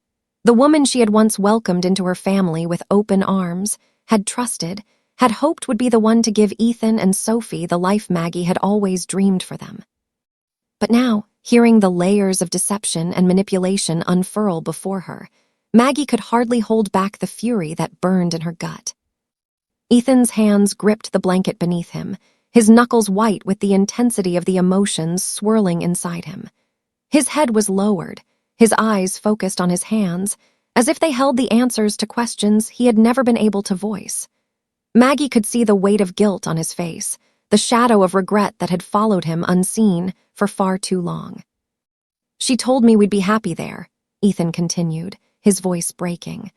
the woman she had once welcomed into her family with open arms, had trusted, had hoped would be the one to give Ethan and Sophie the life Maggie had always dreamed for them. But now, hearing the layers of deception and manipulation unfurl before her, Maggie could hardly hold back the fury that burned in her gut. Ethan's hands gripped the blanket beneath him, his knuckles white with the intensity of the emotions swirling inside him. His head was lowered, his eyes focused on his hands, as if they held the answers to questions he had never been able to voice. Maggie could see the weight of guilt on his face, the shadow of regret that had followed him unseen for far too long. "She told me we'd be happy there," Ethan continued, his voice breaking.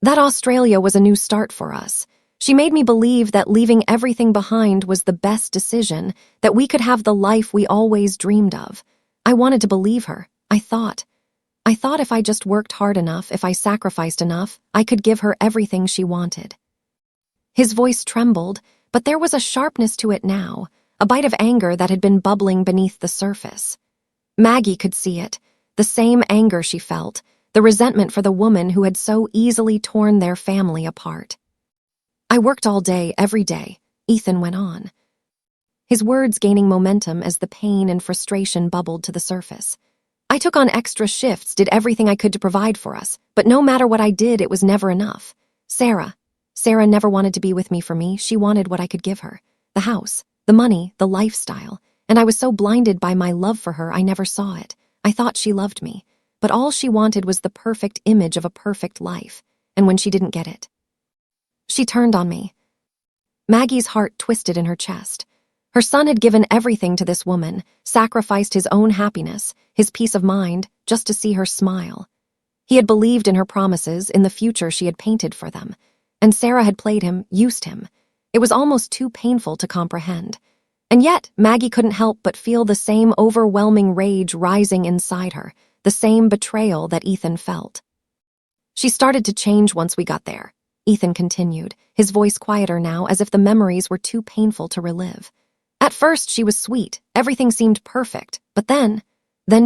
"That Australia was a new start for us. She made me believe that leaving everything behind was the best decision, that we could have the life we always dreamed of. I wanted to believe her. I thought if I just worked hard enough, if I sacrificed enough, I could give her everything she wanted." His voice trembled, but there was a sharpness to it now, a bite of anger that had been bubbling beneath the surface. Maggie could see it, the same anger she felt, the resentment for the woman who had so easily torn their family apart. "I worked all day, every day," Ethan went on, his words gaining momentum as the pain and frustration bubbled to the surface. "I took on extra shifts, did everything I could to provide for us, but no matter what I did, it was never enough. Sarah never wanted to be with me for me. She wanted what I could give her. The house, the money, the lifestyle. And I was so blinded by my love for her, I never saw it. I thought she loved me. But all she wanted was the perfect image of a perfect life. And when she didn't get it, she turned on me." Maggie's heart twisted in her chest. Her son had given everything to this woman, sacrificed his own happiness, his peace of mind, just to see her smile. He had believed in her promises, in the future she had painted for them. And Sarah had played him, used him. It was almost too painful to comprehend. And yet, Maggie couldn't help but feel the same overwhelming rage rising inside her, the same betrayal that Ethan felt. "She started to change once we got there," Ethan continued, his voice quieter now, as if the memories were too painful to relive. "At first, she was sweet. Everything seemed perfect. But then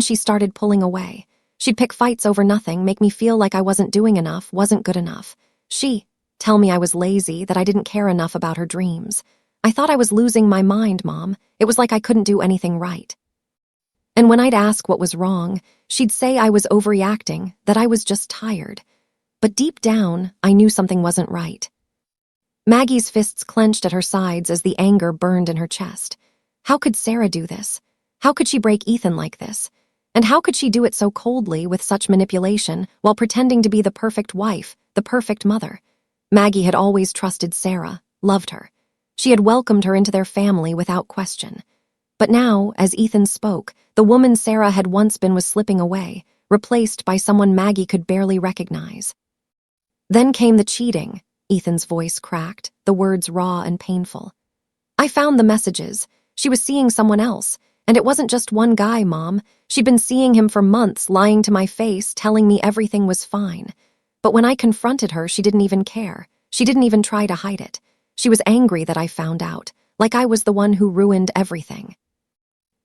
she started pulling away. She'd pick fights over nothing, make me feel like I wasn't doing enough, wasn't good enough. She'd tell me I was lazy, that I didn't care enough about her dreams. I thought I was losing my mind, Mom. It was like I couldn't do anything right. And when I'd ask what was wrong, she'd say I was overreacting, that I was just tired. But deep down, I knew something wasn't right." Maggie's fists clenched at her sides as the anger burned in her chest. How could Sarah do this? How could she break Ethan like this? And how could she do it so coldly, with such manipulation, while pretending to be the perfect wife, the perfect mother? Maggie had always trusted Sarah, loved her. She had welcomed her into their family without question. But now, as Ethan spoke, the woman Sarah had once been was slipping away, replaced by someone Maggie could barely recognize. "Then came the cheating," Ethan's voice cracked, the words raw and painful. "I found the messages. She was seeing someone else. And it wasn't just one guy, Mom. She'd been seeing him for months, lying to my face, telling me everything was fine. But when I confronted her, she didn't even care. She didn't even try to hide it. She was angry that I found out, like I was the one who ruined everything."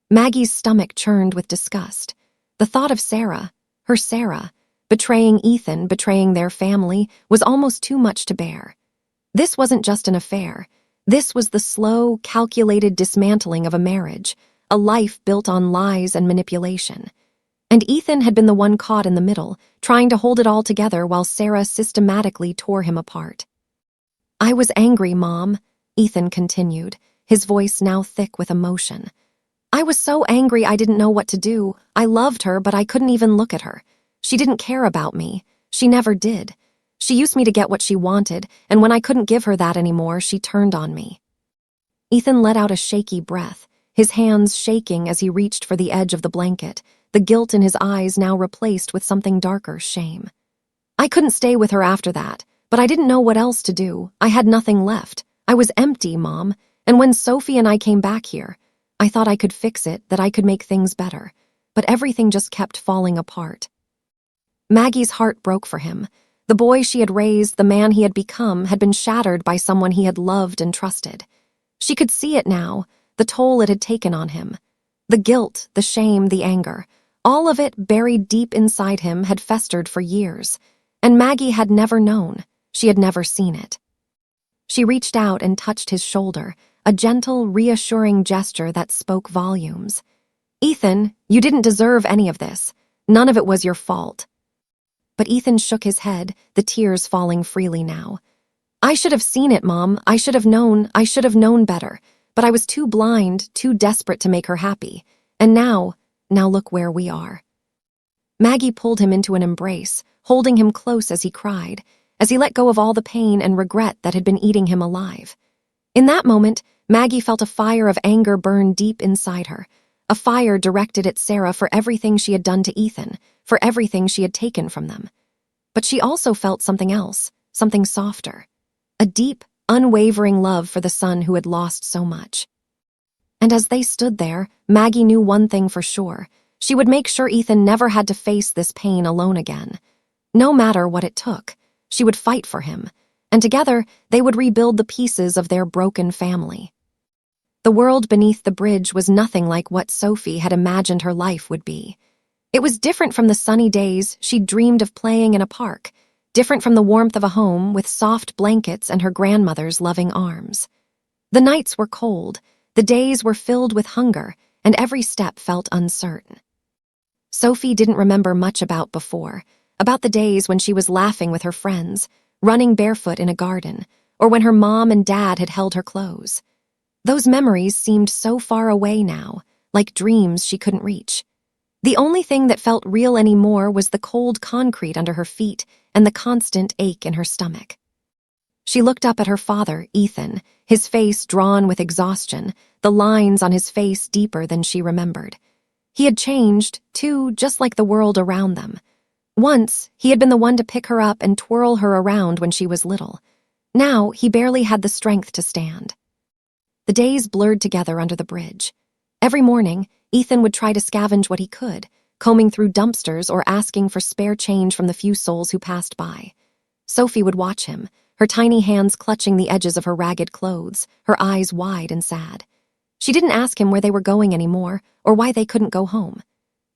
Maggie's stomach churned with disgust. The thought of Sarah, her Sarah, Betraying Ethan, betraying their family, was almost too much to bear. This wasn't just an affair. This was the slow, calculated dismantling of a marriage, a life built on lies and manipulation. And Ethan had been the one caught in the middle, trying to hold it all together while Sarah systematically tore him apart. "I was angry, Mom," Ethan continued, his voice now thick with emotion. "I was so angry I didn't know what to do. I loved her, but I couldn't even look at her. She didn't care about me. She never did. She used me to get what she wanted, and when I couldn't give her that anymore, she turned on me." Ethan let out a shaky breath, his hands shaking as he reached for the edge of the blanket, the guilt in his eyes now replaced with something darker, shame. "I couldn't stay with her after that, but I didn't know what else to do. I had nothing left. I was empty, Mom, and when Sophie and I came back here, I thought I could fix it, that I could make things better, but everything just kept falling apart." Maggie's heart broke for him. The boy she had raised, the man he had become, had been shattered by someone he had loved and trusted. She could see it now, the toll it had taken on him. The guilt, the shame, the anger, all of it buried deep inside him had festered for years, and Maggie had never known. She had never seen it. She reached out and touched his shoulder, a gentle, reassuring gesture that spoke volumes. "Ethan, you didn't deserve any of this. None of it was your fault." But Ethan shook his head, the tears falling freely now. "I should have seen it, Mom. I should have known better. But I was too blind, too desperate to make her happy. And now look where we are." Maggie pulled him into an embrace, holding him close as he cried, as he let go of all the pain and regret that had been eating him alive. In that moment, Maggie felt a fire of anger burn deep inside her, a fire directed at Sarah for everything she had done to Ethan, for everything she had taken from them. But she also felt something else, something softer, a deep, unwavering love for the son who had lost so much. And as they stood there, Maggie knew one thing for sure. She would make sure Ethan never had to face this pain alone again. No matter what it took, she would fight for him, and together they would rebuild the pieces of their broken family. The world beneath the bridge was nothing like what Sophie had imagined her life would be. It was different from the sunny days she'd dreamed of playing in a park, different from the warmth of a home with soft blankets and her grandmother's loving arms. The nights were cold, the days were filled with hunger, and every step felt uncertain. Sophie didn't remember much about before, about the days when she was laughing with her friends, running barefoot in a garden, or when her mom and dad had held her close. Those memories seemed so far away now, like dreams she couldn't reach. The only thing that felt real anymore was the cold concrete under her feet and the constant ache in her stomach. She looked up at her father, Ethan, his face drawn with exhaustion, the lines on his face deeper than she remembered. He had changed, too, just like the world around them. Once, he had been the one to pick her up and twirl her around when she was little. Now, he barely had the strength to stand. The days blurred together under the bridge. Every morning, Ethan would try to scavenge what he could, combing through dumpsters or asking for spare change from the few souls who passed by. Sophie would watch him, her tiny hands clutching the edges of her ragged clothes, her eyes wide and sad. She didn't ask him where they were going anymore or why they couldn't go home.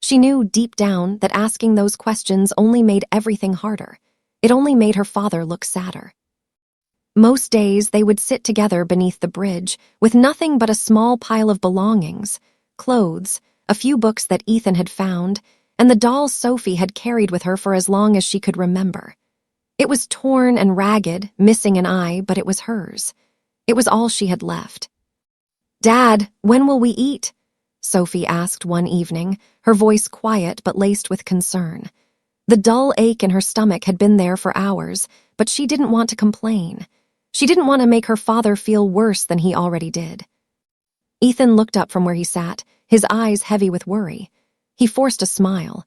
She knew deep down that asking those questions only made everything harder. It only made her father look sadder. Most days they would sit together beneath the bridge with nothing but a small pile of belongings, clothes, a few books that Ethan had found, and the doll Sophie had carried with her for as long as she could remember. It was torn and ragged, missing an eye, but it was hers. It was all she had left. "Dad, when will we eat?" Sophie asked one evening, her voice quiet but laced with concern. The dull ache in her stomach had been there for hours, but she didn't want to complain. She didn't want to make her father feel worse than he already did. Ethan looked up from where he sat, his eyes heavy with worry. He forced a smile,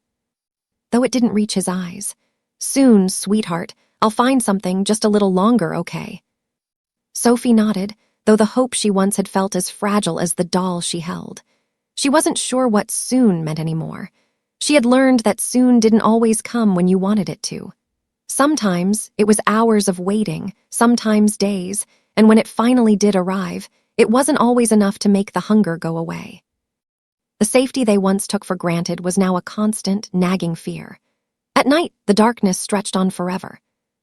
though it didn't reach his eyes. "Soon, sweetheart. I'll find something, just a little longer, okay?" Sophie nodded, though the hope she once had felt as fragile as the doll she held. She wasn't sure what soon meant anymore. She had learned that soon didn't always come when you wanted it to. Sometimes it was hours of waiting, sometimes days, and when it finally did arrive, it wasn't always enough to make the hunger go away. The safety they once took for granted was now a constant, nagging fear. At night, the darkness stretched on forever.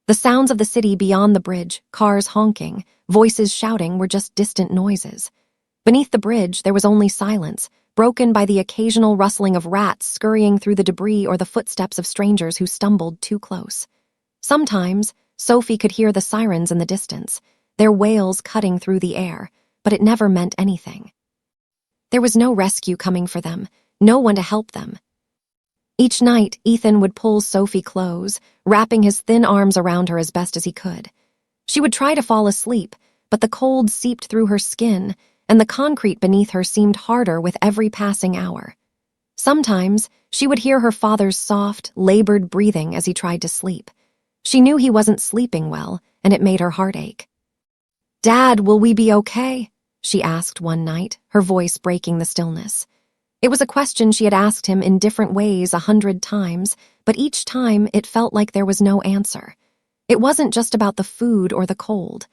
The sounds of the city beyond the bridge, cars honking, voices shouting, were just distant noises. Beneath the bridge, there was only silence, broken by the occasional rustling of rats scurrying through the debris or the footsteps of strangers who stumbled too close. Sometimes, Sophie could hear the sirens in the distance, their wails cutting through the air, but it never meant anything. There was no rescue coming for them, no one to help them. Each night, Ethan would pull Sophie close, wrapping his thin arms around her as best as he could. She would try to fall asleep, but the cold seeped through her skin, and the concrete beneath her seemed harder with every passing hour. Sometimes, she would hear her father's soft, labored breathing as he tried to sleep. She knew he wasn't sleeping well, and it made her heart ache. "Dad, will we be okay?" she asked one night, her voice breaking the stillness. It was a question she had asked him in different ways 100 times, but each time it felt like there was no answer. It wasn't just about the food or the cold.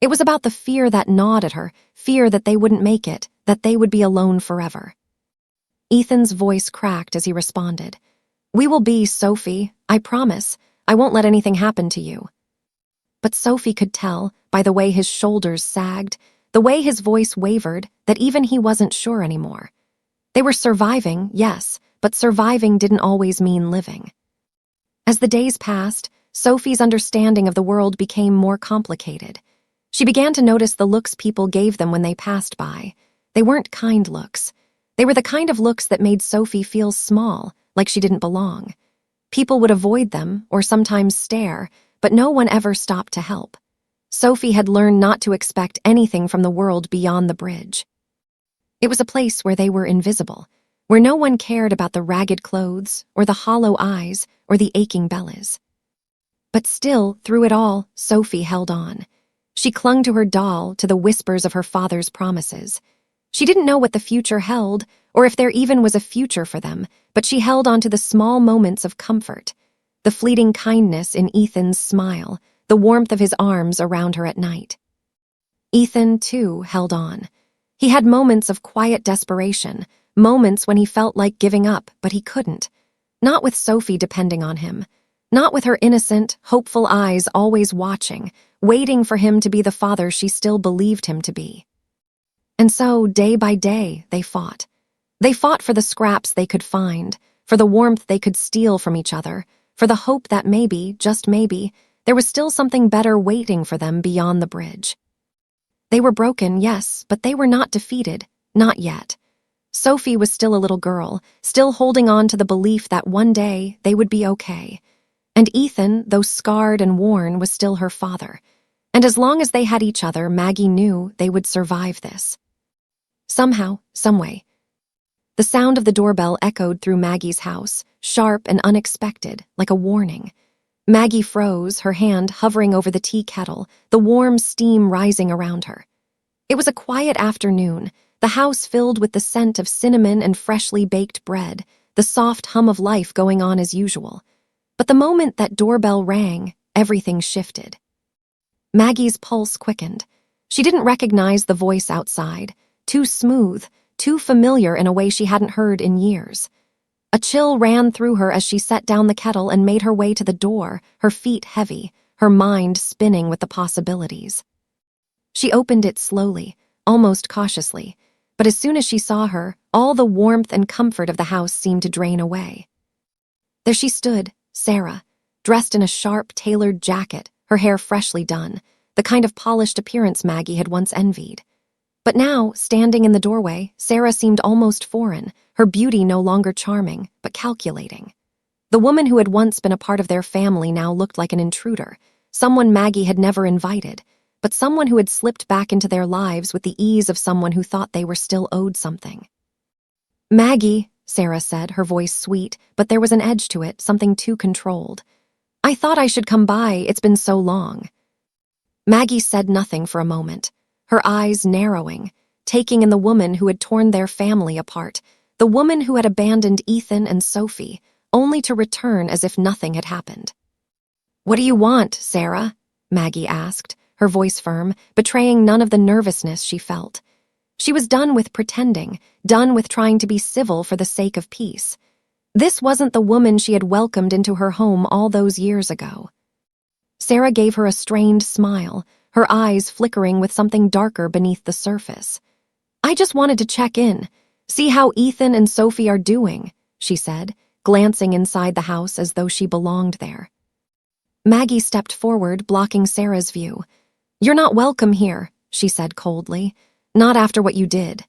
It was about the fear that gnawed at her, fear that they wouldn't make it, that they would be alone forever. Ethan's voice cracked as he responded. "We will be, Sophie. I promise. I won't let anything happen to you." But Sophie could tell, by the way his shoulders sagged, the way his voice wavered, that even he wasn't sure anymore. They were surviving, yes, but surviving didn't always mean living. As the days passed, Sophie's understanding of the world became more complicated. She began to notice the looks people gave them when they passed by. They weren't kind looks. They were the kind of looks that made Sophie feel small, like she didn't belong. People would avoid them, or sometimes stare, but no one ever stopped to help. Sophie had learned not to expect anything from the world beyond the bridge. It was a place where they were invisible, where no one cared about the ragged clothes, or the hollow eyes, or the aching bellies. But still, through it all, Sophie held on. She clung to her doll, to the whispers of her father's promises. She didn't know what the future held, or if there even was a future for them, but she held on to the small moments of comfort, the fleeting kindness in Ethan's smile, the warmth of his arms around her at night. Ethan, too, held on. He had moments of quiet desperation, moments when he felt like giving up, but he couldn't. Not with Sophie depending on him. Not with her innocent, hopeful eyes always watching, waiting for him to be the father she still believed him to be. And so, day by day, they fought. They fought for the scraps they could find, for the warmth they could steal from each other, for the hope that maybe, just maybe, there was still something better waiting for them beyond the bridge. They were broken, yes, but they were not defeated, not yet. Sophie was still a little girl, still holding on to the belief that one day they would be okay. And Ethan, though scarred and worn, was still her father. And as long as they had each other, Maggie knew they would survive this. Somehow, someway. The sound of the doorbell echoed through Maggie's house, sharp and unexpected, like a warning. Maggie froze, her hand hovering over the tea kettle, the warm steam rising around her. It was a quiet afternoon, the house filled with the scent of cinnamon and freshly baked bread, the soft hum of life going on as usual. But the moment that doorbell rang, everything shifted. Maggie's pulse quickened. She didn't recognize the voice outside, too smooth, too familiar in a way she hadn't heard in years. A chill ran through her as she set down the kettle and made her way to the door, her feet heavy, her mind spinning with the possibilities. She opened it slowly, almost cautiously, but as soon as she saw her, all the warmth and comfort of the house seemed to drain away. There she stood, Sarah, dressed in a sharp, tailored jacket, her hair freshly done, the kind of polished appearance Maggie had once envied. But now, standing in the doorway, Sarah seemed almost foreign, her beauty no longer charming, but calculating. The woman who had once been a part of their family now looked like an intruder, someone Maggie had never invited, but someone who had slipped back into their lives with the ease of someone who thought they were still owed something. "Maggie," Sarah said, her voice sweet, but there was an edge to it, something too controlled. "I thought I should come by, it's been so long." Maggie said nothing for a moment, her eyes narrowing, taking in the woman who had torn their family apart, the woman who had abandoned Ethan and Sophie, only to return as if nothing had happened. "What do you want, Sarah?" Maggie asked, her voice firm, betraying none of the nervousness she felt. She was done with pretending, done with trying to be civil for the sake of peace. This wasn't the woman she had welcomed into her home all those years ago. Sarah gave her a strained smile, her eyes flickering with something darker beneath the surface. "I just wanted to check in, see how Ethan and Sophie are doing," she said, glancing inside the house as though she belonged there. Maggie stepped forward, blocking Sarah's view. "You're not welcome here," she said coldly. "Not after what you did."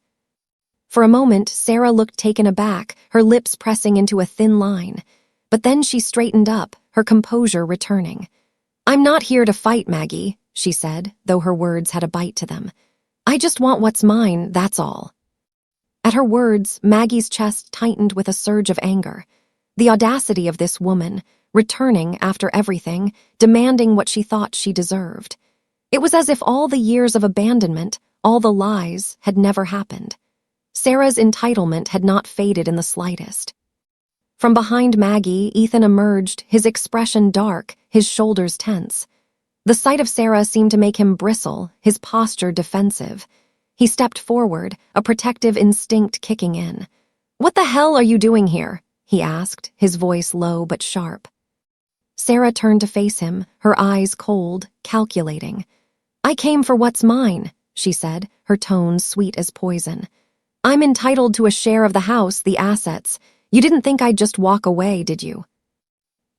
For a moment, Sarah looked taken aback, her lips pressing into a thin line. But then she straightened up, her composure returning. "I'm not here to fight, Maggie," she said, though her words had a bite to them. "I just want what's mine, that's all." At her words, Maggie's chest tightened with a surge of anger. The audacity of this woman, returning after everything, demanding what she thought she deserved. It was as if all the years of abandonment, all the lies, had never happened. Sarah's entitlement had not faded in the slightest. From behind Maggie, Ethan emerged, his expression dark, his shoulders tense. The sight of Sarah seemed to make him bristle, his posture defensive. He stepped forward, a protective instinct kicking in. "What the hell are you doing here?" he asked, his voice low but sharp. Sarah turned to face him, her eyes cold, calculating. "I came for what's mine," she said, her tone sweet as poison. "I'm entitled to a share of the house, the assets. You didn't think I'd just walk away, did you?"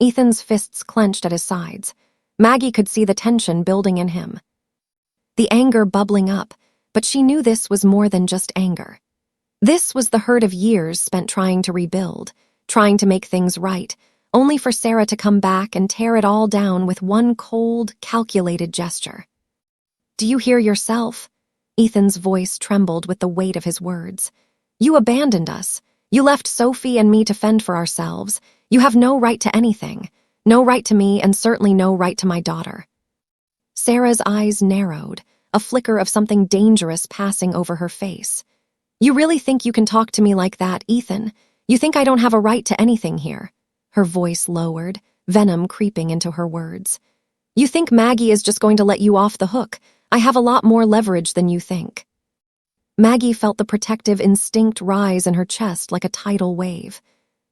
Ethan's fists clenched at his sides. Maggie could see the tension building in him. The anger bubbling up, but she knew this was more than just anger. This was the hurt of years spent trying to rebuild, trying to make things right, only for Sarah to come back and tear it all down with one cold, calculated gesture. "Do you hear yourself?" Ethan's voice trembled with the weight of his words. "You abandoned us. You left Sophie and me to fend for ourselves. You have no right to anything. No right to me, and certainly no right to my daughter." Sarah's eyes narrowed, a flicker of something dangerous passing over her face. "You really think you can talk to me like that, Ethan? You think I don't have a right to anything here?" Her voice lowered, venom creeping into her words. "You think Maggie is just going to let you off the hook? I have a lot more leverage than you think." Maggie felt the protective instinct rise in her chest like a tidal wave.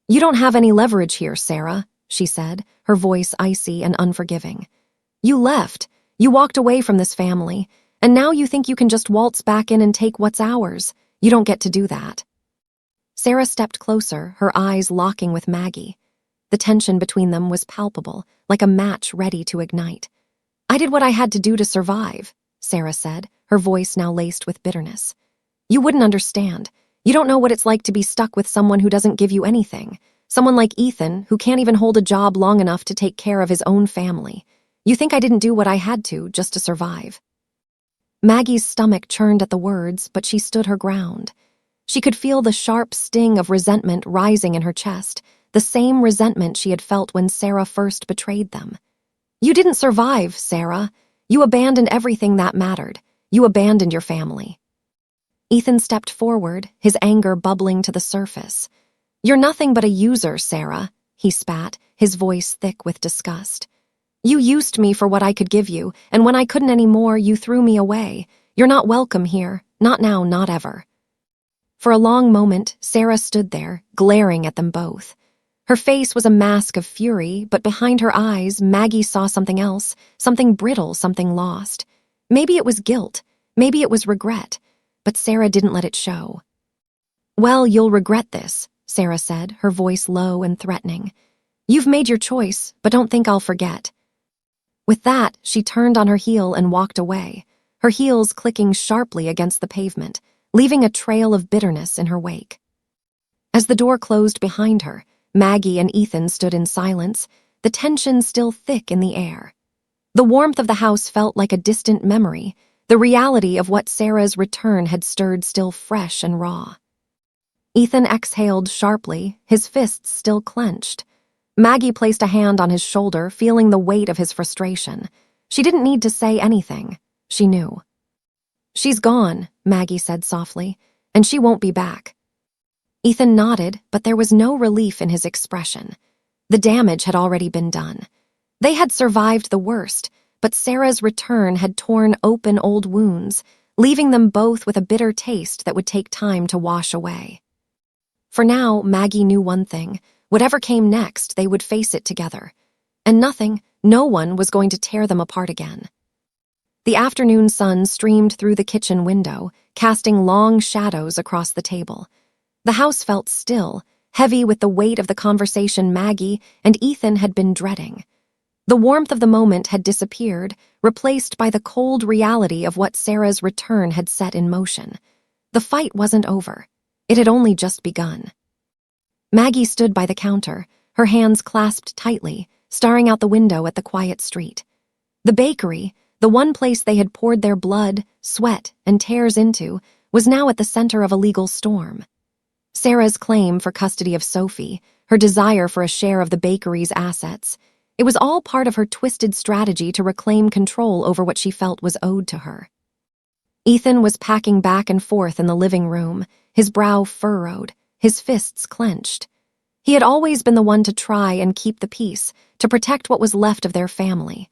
"You don't have any leverage here, Sarah," she said, her voice icy and unforgiving. "You left. You walked away from this family, and now you think you can just waltz back in and take what's ours. You don't get to do that." Sarah stepped closer, her eyes locking with Maggie. The tension between them was palpable, like a match ready to ignite. "I did what I had to do to survive," Sarah said, her voice now laced with bitterness. "You wouldn't understand. You don't know what it's like to be stuck with someone who doesn't give you anything. Someone like Ethan, who can't even hold a job long enough to take care of his own family. You think I didn't do what I had to just to survive." Maggie's stomach churned at the words, but she stood her ground. She could feel the sharp sting of resentment rising in her chest, the same resentment she had felt when Sarah first betrayed them. "You didn't survive, Sarah. You abandoned everything that mattered. You abandoned your family." Ethan stepped forward, his anger bubbling to the surface. "You're nothing but a user, Sarah," he spat, his voice thick with disgust. "You used me for what I could give you, and when I couldn't anymore, you threw me away. You're not welcome here. Not now, not ever." For a long moment, Sarah stood there, glaring at them both. Her face was a mask of fury, but behind her eyes, Maggie saw something else, something brittle, something lost. Maybe it was guilt, maybe it was regret, but Sarah didn't let it show. "Well, you'll regret this," Sarah said, her voice low and threatening. "You've made your choice, but don't think I'll forget." With that, she turned on her heel and walked away, her heels clicking sharply against the pavement, leaving a trail of bitterness in her wake. As the door closed behind her, Maggie and Ethan stood in silence, the tension still thick in the air. The warmth of the house felt like a distant memory, the reality of what Sarah's return had stirred still fresh and raw. Ethan exhaled sharply, his fists still clenched. Maggie placed a hand on his shoulder, feeling the weight of his frustration. She didn't need to say anything. She knew. "She's gone," Maggie said softly, "and she won't be back." Ethan nodded, but there was no relief in his expression. The damage had already been done. They had survived the worst, but Sarah's return had torn open old wounds, leaving them both with a bitter taste that would take time to wash away. For now, Maggie knew one thing. Whatever came next, they would face it together. And no one was going to tear them apart again. The afternoon sun streamed through the kitchen window, casting long shadows across the table. The house felt still, heavy with the weight of the conversation Maggie and Ethan had been dreading. The warmth of the moment had disappeared, replaced by the cold reality of what Sarah's return had set in motion. The fight wasn't over. It had only just begun. Maggie stood by the counter, her hands clasped tightly, staring out the window at the quiet street. The bakery, the one place they had poured their blood, sweat, and tears into, was now at the center of a legal storm. Sarah's claim for custody of Sophie, her desire for a share of the bakery's assets, it was all part of her twisted strategy to reclaim control over what she felt was owed to her. Ethan was packing back and forth in the living room, his brow furrowed, his fists clenched. He had always been the one to try and keep the peace, to protect what was left of their family.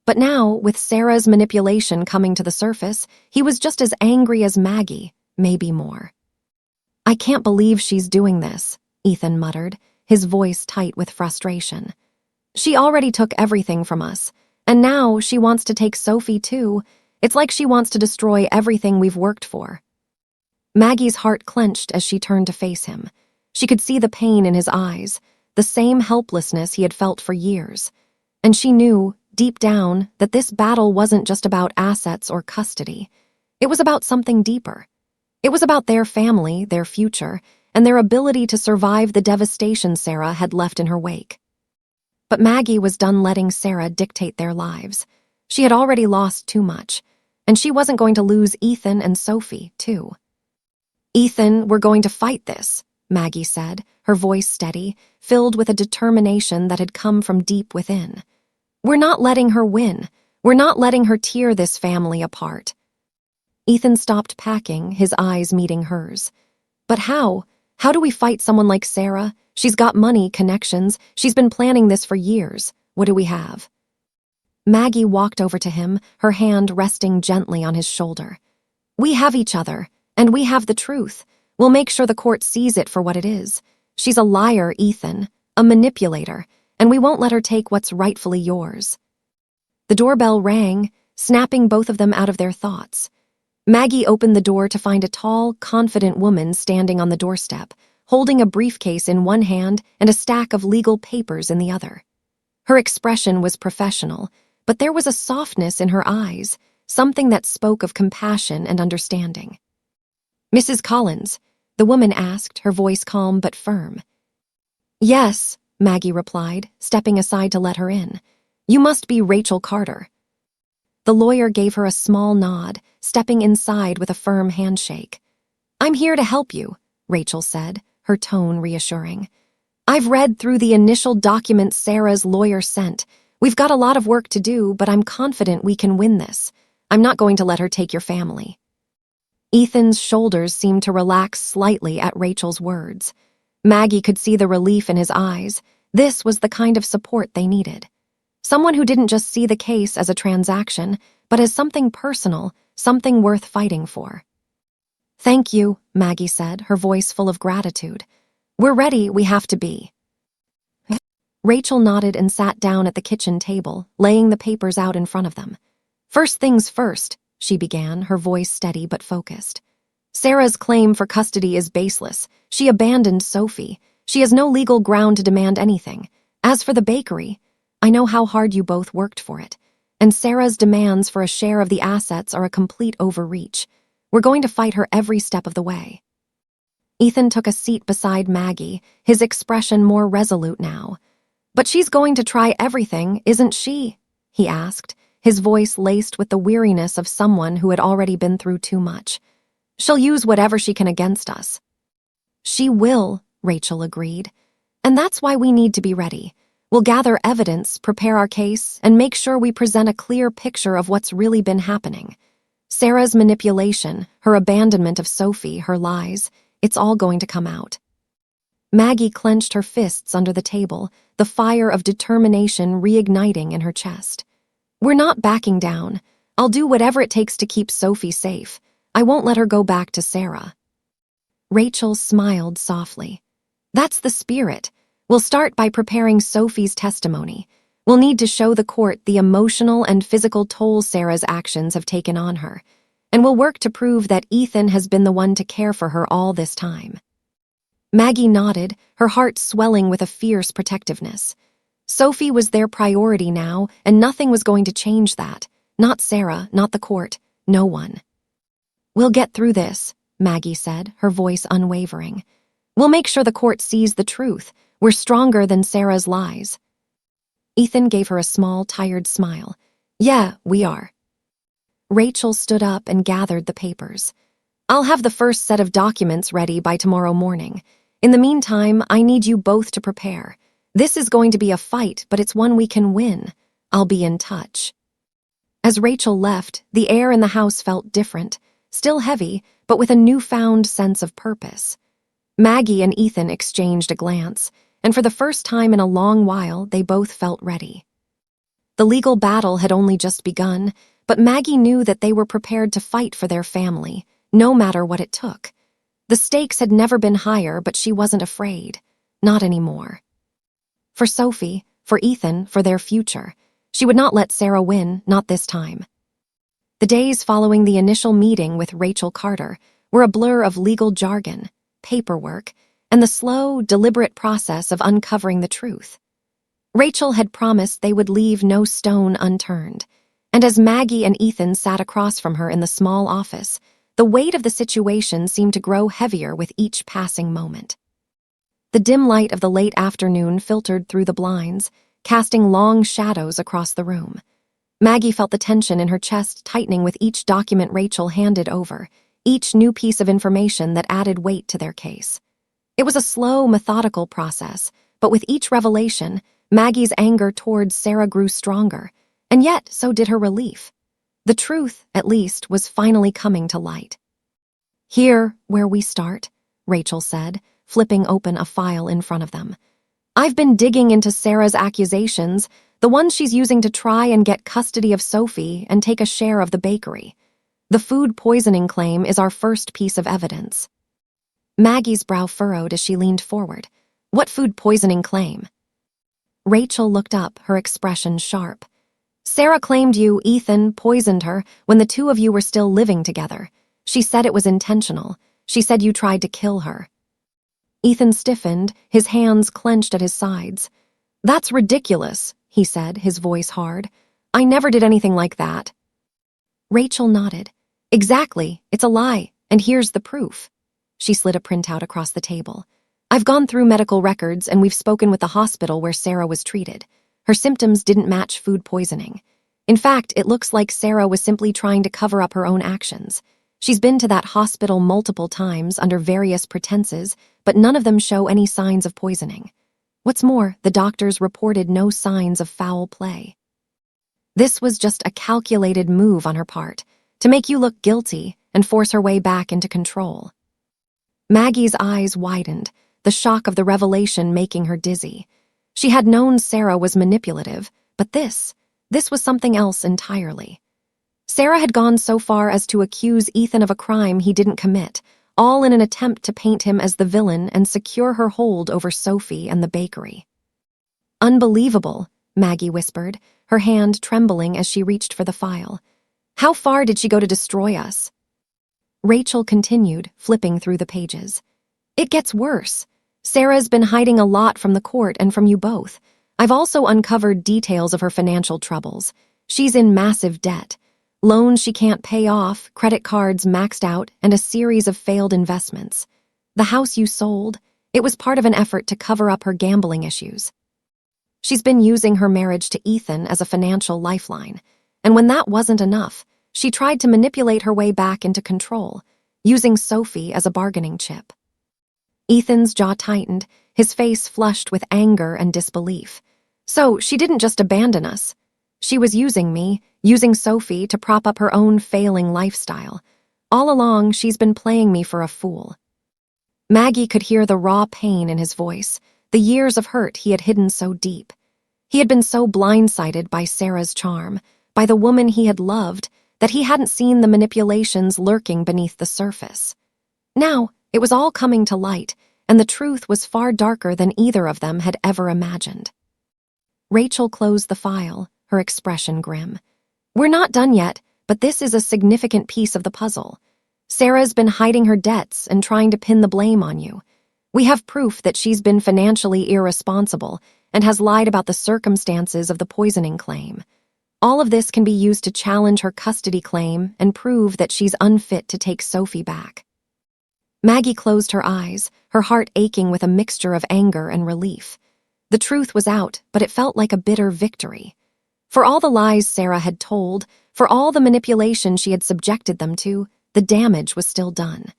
But now, with Sarah's manipulation coming to the surface, he was just as angry as Maggie, maybe more. "I can't believe she's doing this," Ethan muttered, his voice tight with frustration. "She already took everything from us, and now she wants to take Sophie too. It's like she wants to destroy everything we've worked for." Maggie's heart clenched as she turned to face him. She could see the pain in his eyes, the same helplessness he had felt for years. And she knew, deep down, that this battle wasn't just about assets or custody. It was about something deeper. It was about their family, their future, and their ability to survive the devastation Sarah had left in her wake. But Maggie was done letting Sarah dictate their lives. She had already lost too much, and she wasn't going to lose Ethan and Sophie, too. "Ethan, we're going to fight this," Maggie said, her voice steady, filled with a determination that had come from deep within. "We're not letting her win. We're not letting her tear this family apart." Ethan stopped packing, his eyes meeting hers. "But how? How do we fight someone like Sarah? She's got money, connections. She's been planning this for years. What do we have?" Maggie walked over to him, her hand resting gently on his shoulder. "We have each other, and we have the truth. We'll make sure the court sees it for what it is. She's a liar, Ethan, a manipulator, and we won't let her take what's rightfully yours." The doorbell rang, snapping both of them out of their thoughts. Maggie opened the door to find a tall, confident woman standing on the doorstep, holding a briefcase in one hand and a stack of legal papers in the other. Her expression was professional, but there was a softness in her eyes, something that spoke of compassion and understanding. "Mrs. Collins?" the woman asked, her voice calm but firm. "Yes," Maggie replied, stepping aside to let her in. "You must be Rachel Carter." The lawyer gave her a small nod, stepping inside with a firm handshake. "I'm here to help you," Rachel said, her tone reassuring. "I've read through the initial documents Sarah's lawyer sent. We've got a lot of work to do, but I'm confident we can win this. I'm not going to let her take your family." Ethan's shoulders seemed to relax slightly at Rachel's words. Maggie could see the relief in his eyes. This was the kind of support they needed. Someone who didn't just see the case as a transaction, but as something personal, something worth fighting for. "Thank you," Maggie said, her voice full of gratitude. "We're ready, we have to be." Rachel nodded and sat down at the kitchen table, laying the papers out in front of them. "First things first," she began, her voice steady but focused. "Sarah's claim for custody is baseless. She abandoned Sophie. She has no legal ground to demand anything. As for the bakery, I know how hard you both worked for it, and Sarah's demands for a share of the assets are a complete overreach. We're going to fight her every step of the way." Ethan took a seat beside Maggie, his expression more resolute now. "But she's going to try everything, isn't she?" he asked, his voice laced with the weariness of someone who had already been through too much. "She'll use whatever she can against us." "She will," Rachel agreed. "And that's why we need to be ready. We'll gather evidence, prepare our case, and make sure we present a clear picture of what's really been happening. Sarah's manipulation, her abandonment of Sophie, her lies, it's all going to come out." Maggie clenched her fists under the table, the fire of determination reigniting in her chest. "We're not backing down. I'll do whatever it takes to keep Sophie safe. I won't let her go back to Sarah." Rachel smiled softly. "That's the spirit. We'll start by preparing Sophie's testimony. We'll need to show the court the emotional and physical toll Sarah's actions have taken on her, and we'll work to prove that Ethan has been the one to care for her all this time." Maggie nodded, her heart swelling with a fierce protectiveness. Sophie was their priority now, and nothing was going to change that. Not Sarah, not the court, no one. "We'll get through this," Maggie said, her voice unwavering. "We'll make sure the court sees the truth. We're stronger than Sarah's lies." Ethan gave her a small, tired smile. "Yeah, we are." Rachel stood up and gathered the papers. "I'll have the first set of documents ready by tomorrow morning. In the meantime, I need you both to prepare. This is going to be a fight, but it's one we can win. I'll be in touch." As Rachel left, the air in the house felt different, still heavy, but with a newfound sense of purpose. Maggie and Ethan exchanged a glance, and for the first time in a long while, they both felt ready. The legal battle had only just begun, but Maggie knew that they were prepared to fight for their family, no matter what it took. The stakes had never been higher, but she wasn't afraid. Not anymore. For Sophie, for Ethan, for their future, she would not let Sarah win, not this time. The days following the initial meeting with Rachel Carter were a blur of legal jargon, paperwork, and the slow, deliberate process of uncovering the truth. Rachel had promised they would leave no stone unturned, and as Maggie and Ethan sat across from her in the small office, the weight of the situation seemed to grow heavier with each passing moment. The dim light of the late afternoon filtered through the blinds, casting long shadows across the room. Maggie felt the tension in her chest tightening with each document Rachel handed over, each new piece of information that added weight to their case. It was a slow, methodical process, but with each revelation, Maggie's anger towards Sarah grew stronger, and yet so did her relief. The truth, at least, was finally coming to light. "Here, where we start," Rachel said, flipping open a file in front of them. "I've been digging into Sarah's accusations, the ones she's using to try and get custody of Sophie and take a share of the bakery. The food poisoning claim is our first piece of evidence." Maggie's brow furrowed as she leaned forward. "What food poisoning claim?" Rachel looked up, her expression sharp. "Sarah claimed you, Ethan, poisoned her when the two of you were still living together. She said it was intentional. She said you tried to kill her." Ethan stiffened, his hands clenched at his sides. "That's ridiculous," he said, his voice hard. "I never did anything like that." Rachel nodded. "Exactly, it's a lie, and here's the proof." She slid a printout across the table. "I've gone through medical records and we've spoken with the hospital where Sarah was treated. Her symptoms didn't match food poisoning. In fact, it looks like Sarah was simply trying to cover up her own actions. She's been to that hospital multiple times under various pretenses, but none of them show any signs of poisoning. What's more, the doctors reported no signs of foul play. This was just a calculated move on her part, to make you look guilty and force her way back into control." Maggie's eyes widened, the shock of the revelation making her dizzy. She had known Sarah was manipulative, but this was something else entirely. Sarah had gone so far as to accuse Ethan of a crime he didn't commit, all in an attempt to paint him as the villain and secure her hold over Sophie and the bakery. "Unbelievable," Maggie whispered, her hand trembling as she reached for the file. "How far did she go to destroy us?" Rachel continued, flipping through the pages. "It gets worse. Sarah's been hiding a lot from the court and from you both. I've also uncovered details of her financial troubles. She's in massive debt. Loans she can't pay off, credit cards maxed out, and a series of failed investments. The house you sold, it was part of an effort to cover up her gambling issues. She's been using her marriage to Ethan as a financial lifeline, and when that wasn't enough, she tried to manipulate her way back into control, using Sophie as a bargaining chip." Ethan's jaw tightened, his face flushed with anger and disbelief. "So she didn't just abandon us. She was using me, using Sophie to prop up her own failing lifestyle. All along, she's been playing me for a fool." Maggie could hear the raw pain in his voice, the years of hurt he had hidden so deep. He had been so blindsided by Sarah's charm, by the woman he had loved, that he hadn't seen the manipulations lurking beneath the surface. Now, it was all coming to light, and the truth was far darker than either of them had ever imagined. Rachel closed the file, her expression grim. "We're not done yet, but this is a significant piece of the puzzle. Sarah's been hiding her debts and trying to pin the blame on you. We have proof that she's been financially irresponsible and has lied about the circumstances of the poisoning claim. All of this can be used to challenge her custody claim and prove that she's unfit to take Sophie back." Maggie closed her eyes, her heart aching with a mixture of anger and relief. The truth was out, but it felt like a bitter victory. For all the lies Sarah had told, for all the manipulation she had subjected them to, the damage was still done.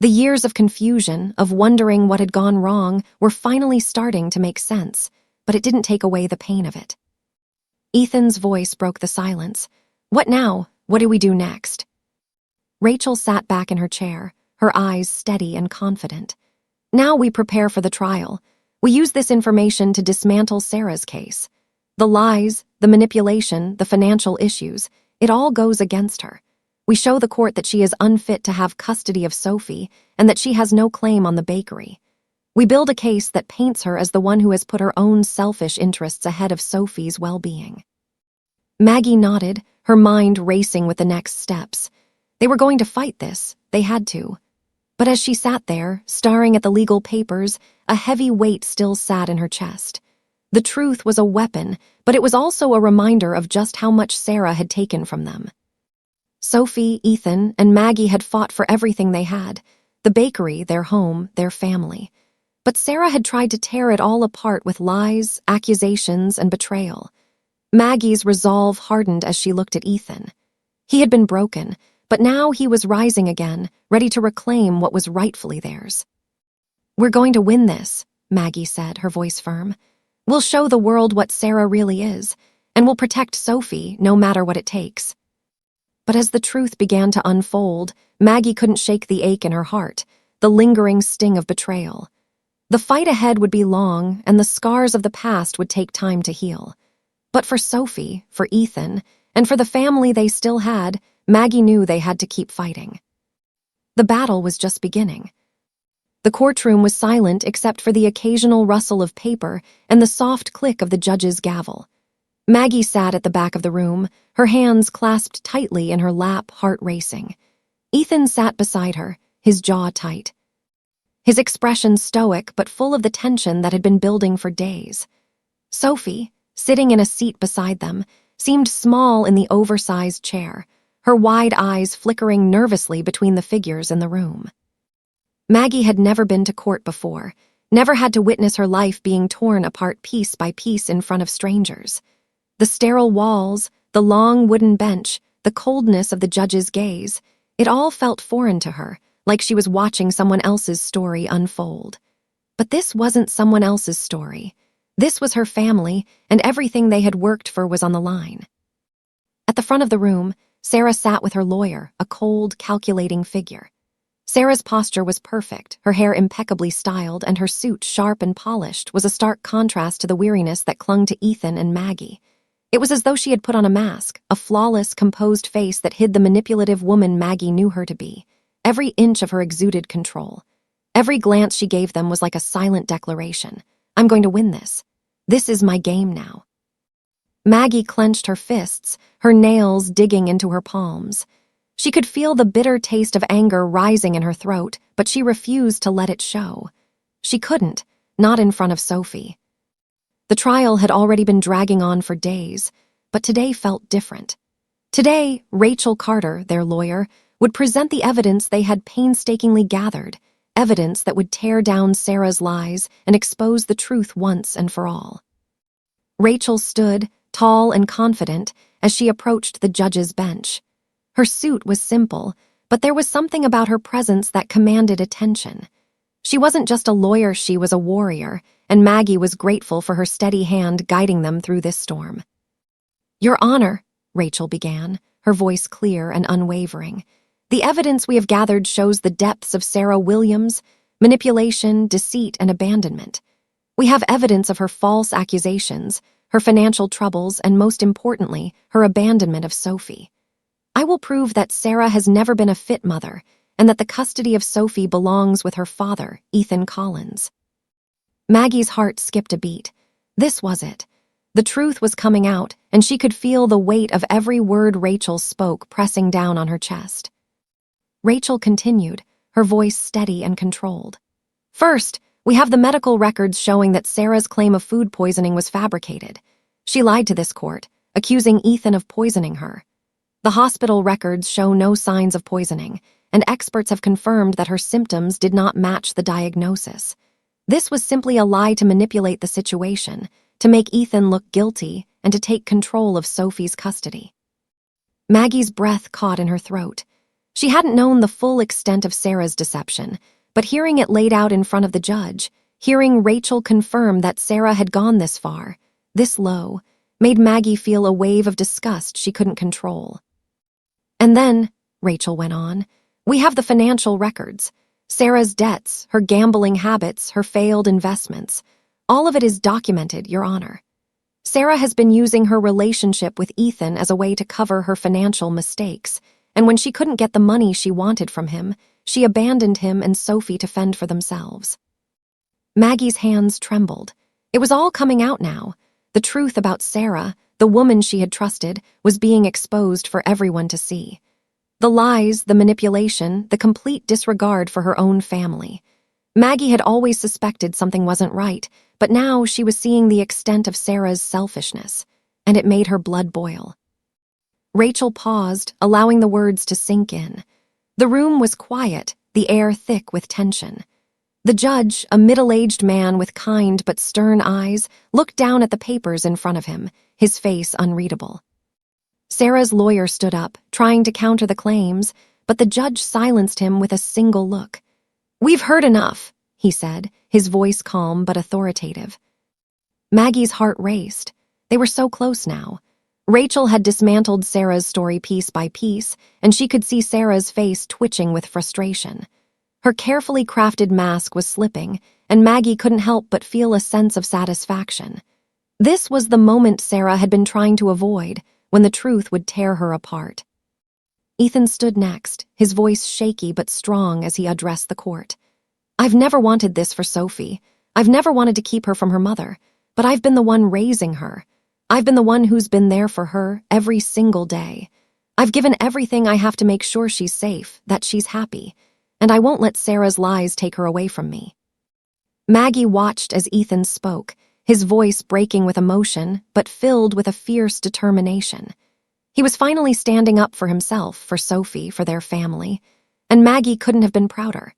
The years of confusion, of wondering what had gone wrong, were finally starting to make sense, but it didn't take away the pain of it. Ethan's voice broke the silence. "What now? What do we do next?" Rachel sat back in her chair, her eyes steady and confident. "Now we prepare for the trial. We use this information to dismantle Sarah's case. The lies, the manipulation, the financial issues, it all goes against her. We show the court that she is unfit to have custody of Sophie and that she has no claim on the bakery. We build a case that paints her as the one who has put her own selfish interests ahead of Sophie's well-being." Maggie nodded, her mind racing with the next steps. They were going to fight this, they had to. But as she sat there, staring at the legal papers, a heavy weight still sat in her chest. The truth was a weapon, but it was also a reminder of just how much Sarah had taken from them. Sophie, Ethan, and Maggie had fought for everything they had, the bakery, their home, their family. But Sarah had tried to tear it all apart with lies, accusations, and betrayal. Maggie's resolve hardened as she looked at Ethan. He had been broken, but now he was rising again, ready to reclaim what was rightfully theirs. "We're going to win this," Maggie said, her voice firm. "We'll show the world what Sarah really is, and we'll protect Sophie no matter what it takes." But as the truth began to unfold, Maggie couldn't shake the ache in her heart, the lingering sting of betrayal. The fight ahead would be long, and the scars of the past would take time to heal. But for Sophie, for Ethan, and for the family they still had, Maggie knew they had to keep fighting. The battle was just beginning. The courtroom was silent except for the occasional rustle of paper and the soft click of the judge's gavel. Maggie sat at the back of the room, her hands clasped tightly in her lap, heart racing. Ethan sat beside her, his jaw tight. His expression stoic but full of the tension that had been building for days. Sophie, sitting in a seat beside them, seemed small in the oversized chair, her wide eyes flickering nervously between the figures in the room. Maggie had never been to court before, never had to witness her life being torn apart piece by piece in front of strangers. The sterile walls, the long wooden bench, the coldness of the judge's gaze, it all felt foreign to her, like she was watching someone else's story unfold. But this wasn't someone else's story. This was her family, and everything they had worked for was on the line. At the front of the room, Sarah sat with her lawyer, a cold, calculating figure. Sarah's posture was perfect, her hair impeccably styled, and her suit, sharp and polished, was a stark contrast to the weariness that clung to Ethan and Maggie. It was as though she had put on a mask, a flawless, composed face that hid the manipulative woman Maggie knew her to be. Every inch of her exuded control. Every glance she gave them was like a silent declaration. "I'm going to win this. This is my game now." Maggie clenched her fists, her nails digging into her palms. She could feel the bitter taste of anger rising in her throat, but she refused to let it show. She couldn't, not in front of Sophie. The trial had already been dragging on for days, but today felt different. Today, Rachel Carter, their lawyer, would present the evidence they had painstakingly gathered, evidence that would tear down Sarah's lies and expose the truth once and for all. Rachel stood, tall and confident, as she approached the judge's bench. Her suit was simple, but there was something about her presence that commanded attention. She wasn't just a lawyer, she was a warrior, and Maggie was grateful for her steady hand guiding them through this storm. "Your Honor," Rachel began, her voice clear and unwavering, "the evidence we have gathered shows the depths of Sarah Williams' manipulation, deceit, and abandonment. We have evidence of her false accusations, her financial troubles, and most importantly, her abandonment of Sophie. I will prove that Sarah has never been a fit mother, and that the custody of Sophie belongs with her father, Ethan Collins. Maggie's heart skipped a beat. This was it. The truth was coming out, and she could feel the weight of every word Rachel spoke pressing down on her chest. Rachel continued, her voice steady and controlled. First, we have the medical records showing that Sarah's claim of food poisoning was fabricated. She lied to this court, accusing Ethan of poisoning her. The hospital records show no signs of poisoning, and experts have confirmed that her symptoms did not match the diagnosis. This was simply a lie to manipulate the situation, to make Ethan look guilty, and to take control of Sophie's custody. Maggie's breath caught in her throat. She hadn't known the full extent of Sarah's deception, but hearing it laid out in front of the judge, hearing Rachel confirm that Sarah had gone this far, this low, made Maggie feel a wave of disgust she couldn't control. And then, Rachel went on, we have the financial records. Sarah's debts, her gambling habits, her failed investments. All of it is documented, Your Honor. Sarah has been using her relationship with Ethan as a way to cover her financial mistakes, and when she couldn't get the money she wanted from him, she abandoned him and Sophie to fend for themselves. Maggie's hands trembled. It was all coming out now. The truth about Sarah, the woman she had trusted, was being exposed for everyone to see. The lies, the manipulation, the complete disregard for her own family. Maggie had always suspected something wasn't right, but now she was seeing the extent of Sarah's selfishness, and it made her blood boil. Rachel paused, allowing the words to sink in. The room was quiet, the air thick with tension. The judge, a middle-aged man with kind but stern eyes, looked down at the papers in front of him, his face unreadable. Sarah's lawyer stood up, trying to counter the claims, but the judge silenced him with a single look. "We've heard enough," he said, his voice calm but authoritative. Maggie's heart raced. They were so close now. Rachel had dismantled Sarah's story piece by piece, and she could see Sarah's face twitching with frustration. Her carefully crafted mask was slipping, and Maggie couldn't help but feel a sense of satisfaction. This was the moment Sarah had been trying to avoid, when the truth would tear her apart. Ethan stood next, his voice shaky but strong as he addressed the court. "I've never wanted this for Sophie. I've never wanted to keep her from her mother, but I've been the one raising her. I've been the one who's been there for her every single day. I've given everything I have to make sure she's safe, that she's happy, and I won't let Sarah's lies take her away from me." Maggie watched as Ethan spoke, his voice breaking with emotion, but filled with a fierce determination. He was finally standing up for himself, for Sophie, for their family, and Maggie couldn't have been prouder.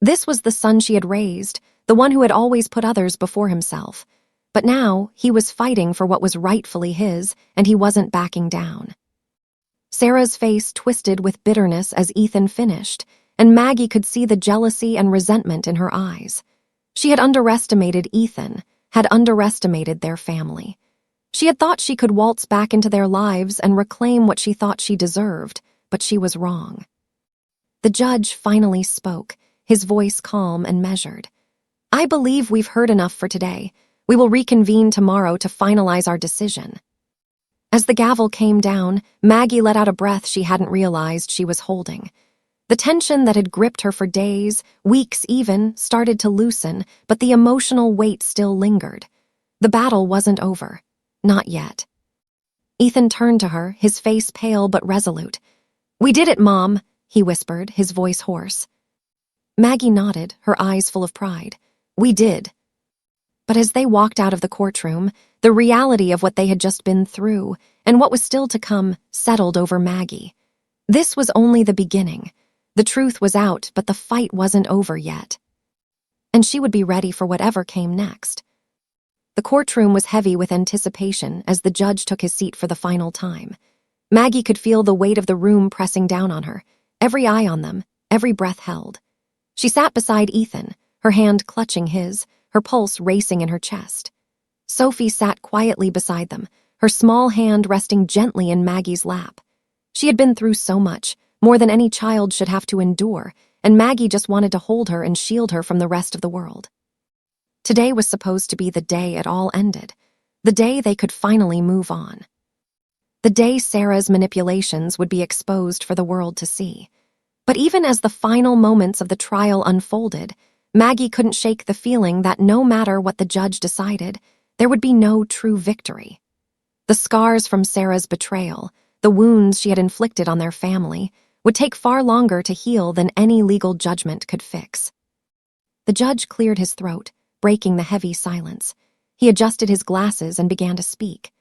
This was the son she had raised, the one who had always put others before himself. But now, he was fighting for what was rightfully his, and he wasn't backing down. Sarah's face twisted with bitterness as Ethan finished, and Maggie could see the jealousy and resentment in her eyes. She had underestimated Ethan, had underestimated their family. She had thought she could waltz back into their lives and reclaim what she thought she deserved, but she was wrong. The judge finally spoke, his voice calm and measured. "I believe we've heard enough for today. We will reconvene tomorrow to finalize our decision." As the gavel came down, Maggie let out a breath she hadn't realized she was holding. The tension that had gripped her for days, weeks even, started to loosen, but the emotional weight still lingered. The battle wasn't over. Not yet. Ethan turned to her, his face pale but resolute. "We did it, Mom," he whispered, his voice hoarse. Maggie nodded, her eyes full of pride. "We did." But as they walked out of the courtroom, the reality of what they had just been through, and what was still to come, settled over Maggie. This was only the beginning. The truth was out, but the fight wasn't over yet. And she would be ready for whatever came next. The courtroom was heavy with anticipation as the judge took his seat for the final time. Maggie could feel the weight of the room pressing down on her, every eye on them, every breath held. She sat beside Ethan, her hand clutching his, her pulse racing in her chest. Sophie sat quietly beside them, her small hand resting gently in Maggie's lap. She had been through so much, more than any child should have to endure, and Maggie just wanted to hold her and shield her from the rest of the world. Today was supposed to be the day it all ended, the day they could finally move on. The day Sarah's manipulations would be exposed for the world to see. But even as the final moments of the trial unfolded, Maggie couldn't shake the feeling that no matter what the judge decided, there would be no true victory. The scars from Sarah's betrayal, the wounds she had inflicted on their family, would take far longer to heal than any legal judgment could fix. The judge cleared his throat, breaking the heavy silence. He adjusted his glasses and began to speak.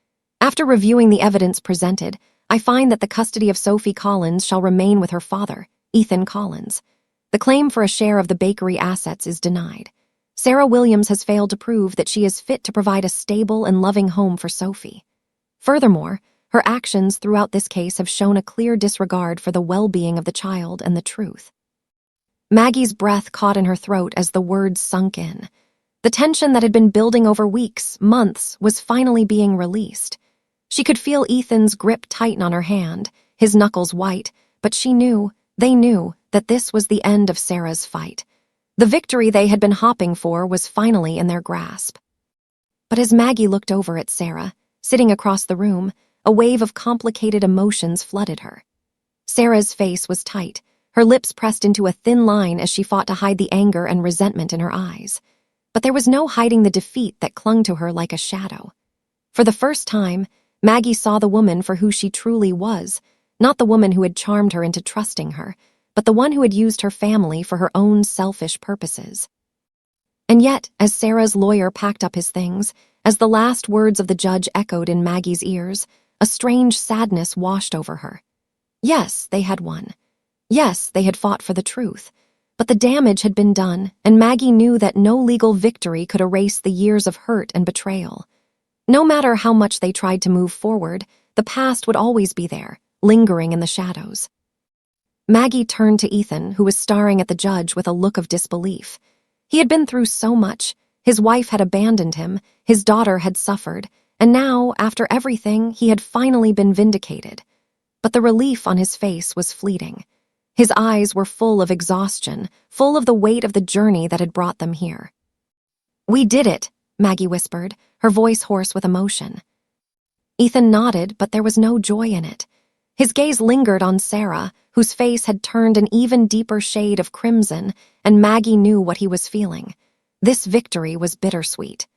After reviewing the evidence presented, I find that the custody of Sophie Collins shall remain with her father, Ethan Collins. The claim for a share of the bakery assets is denied. Sarah Williams has failed to prove that she is fit to provide a stable and loving home for Sophie. Furthermore, her actions throughout this case have shown a clear disregard for the well-being of the child and the truth. Maggie's breath caught in her throat as the words sunk in. The tension that had been building over weeks, months, was finally being released. She could feel Ethan's grip tighten on her hand, his knuckles white, but they knew, that this was the end of Sarah's fight. The victory they had been hopping for was finally in their grasp. But as Maggie looked over at Sarah, sitting across the room, a wave of complicated emotions flooded her. Sarah's face was tight, her lips pressed into a thin line as she fought to hide the anger and resentment in her eyes. But there was no hiding the defeat that clung to her like a shadow. For the first time, Maggie saw the woman for who she truly was, not the woman who had charmed her into trusting her, but the one who had used her family for her own selfish purposes. And yet, as Sarah's lawyer packed up his things, as the last words of the judge echoed in Maggie's ears, a strange sadness washed over her. Yes, they had won. Yes, they had fought for the truth. But the damage had been done, and Maggie knew that no legal victory could erase the years of hurt and betrayal. No matter how much they tried to move forward, the past would always be there, lingering in the shadows. Maggie turned to Ethan, who was staring at the judge with a look of disbelief. He had been through so much. His wife had abandoned him, his daughter had suffered, and now, after everything, he had finally been vindicated. But the relief on his face was fleeting. His eyes were full of exhaustion, full of the weight of the journey that had brought them here. "We did it," Maggie whispered, her voice hoarse with emotion. Ethan nodded, but there was no joy in it. His gaze lingered on Sarah, whose face had turned an even deeper shade of crimson, and Maggie knew what he was feeling. This victory was bittersweet.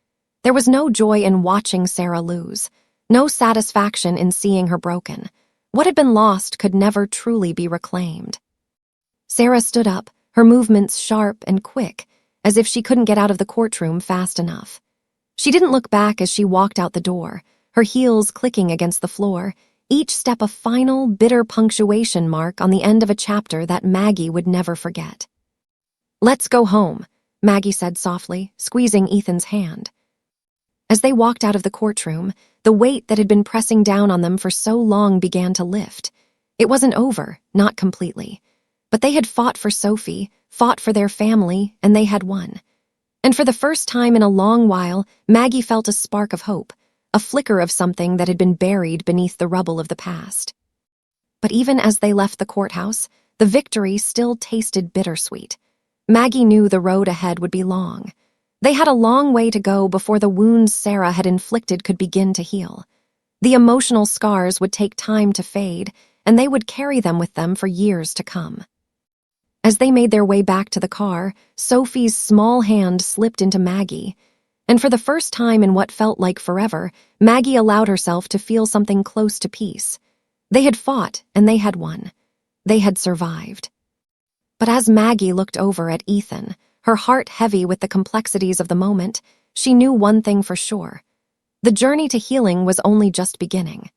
There was no joy in watching Sarah lose, no satisfaction in seeing her broken. What had been lost could never truly be reclaimed. Sarah stood up, her movements sharp and quick, as if she couldn't get out of the courtroom fast enough. She didn't look back as she walked out the door, her heels clicking against the floor, each step a final, bitter punctuation mark on the end of a chapter that Maggie would never forget. "Let's go home," Maggie said softly, squeezing Ethan's hand. As they walked out of the courtroom, the weight that had been pressing down on them for so long began to lift. It wasn't over, not completely. But they had fought for Sophie, fought for their family, and they had won. And for the first time in a long while, Maggie felt a spark of hope, a flicker of something that had been buried beneath the rubble of the past. But even as they left the courthouse, the victory still tasted bittersweet. Maggie knew the road ahead would be long. They had a long way to go before the wounds Sarah had inflicted could begin to heal. The emotional scars would take time to fade, and they would carry them with them for years to come. As they made their way back to the car, Sophie's small hand slipped into Maggie, and for the first time in what felt like forever, Maggie allowed herself to feel something close to peace. They had fought, and they had won. They had survived. But as Maggie looked over at Ethan, her heart heavy with the complexities of the moment, she knew one thing for sure. The journey to healing was only just beginning.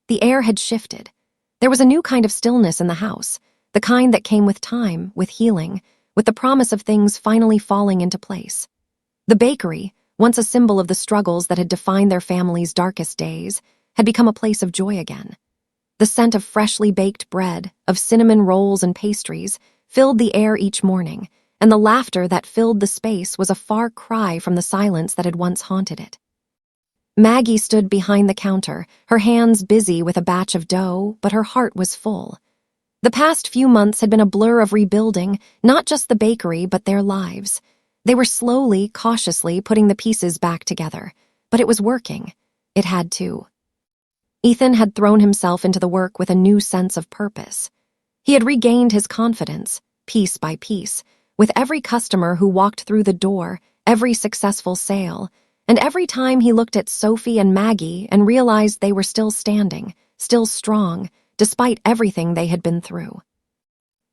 The air had shifted. There was a new kind of stillness in the house, the kind that came with time, with healing, with the promise of things finally falling into place. The bakery, once a symbol of the struggles that had defined their family's darkest days, had become a place of joy again. The scent of freshly baked bread, of cinnamon rolls and pastries, filled the air each morning, and the laughter that filled the space was a far cry from the silence that had once haunted it. Maggie stood behind the counter, her hands busy with a batch of dough, but her heart was full. The past few months had been a blur of rebuilding, not just the bakery, but their lives. They were slowly, cautiously putting the pieces back together, but it was working. It had to. Ethan had thrown himself into the work with a new sense of purpose. He had regained his confidence, piece by piece, with every customer who walked through the door, every successful sale, and every time he looked at Sophie and Maggie and realized they were still standing, still strong, despite everything they had been through.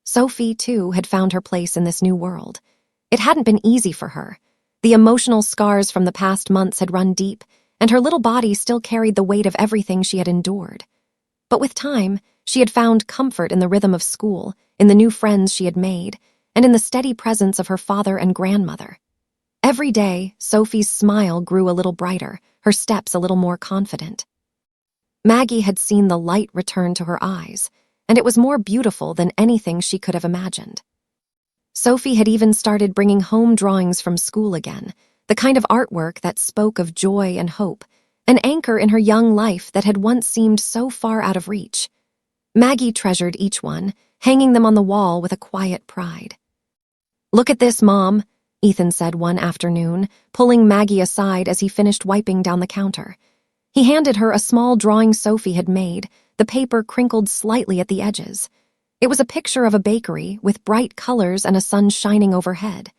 Sophie, too, had found her place in this new world. It hadn't been easy for her. The emotional scars from the past months had run deep, and her little body still carried the weight of everything she had endured. But with time, she had found comfort in the rhythm of school, in the new friends she had made, and in the steady presence of her father and grandmother. Every day, Sophie's smile grew a little brighter, her steps a little more confident. Maggie had seen the light return to her eyes, and it was more beautiful than anything she could have imagined. Sophie had even started bringing home drawings from school again, the kind of artwork that spoke of joy and hope, an anchor in her young life that had once seemed so far out of reach. Maggie treasured each one, hanging them on the wall with a quiet pride. "Look at this, Mom," Ethan said one afternoon, pulling Maggie aside as he finished wiping down the counter. He handed her a small drawing Sophie had made, the paper crinkled slightly at the edges. It was a picture of a bakery with bright colors and a sun shining overhead.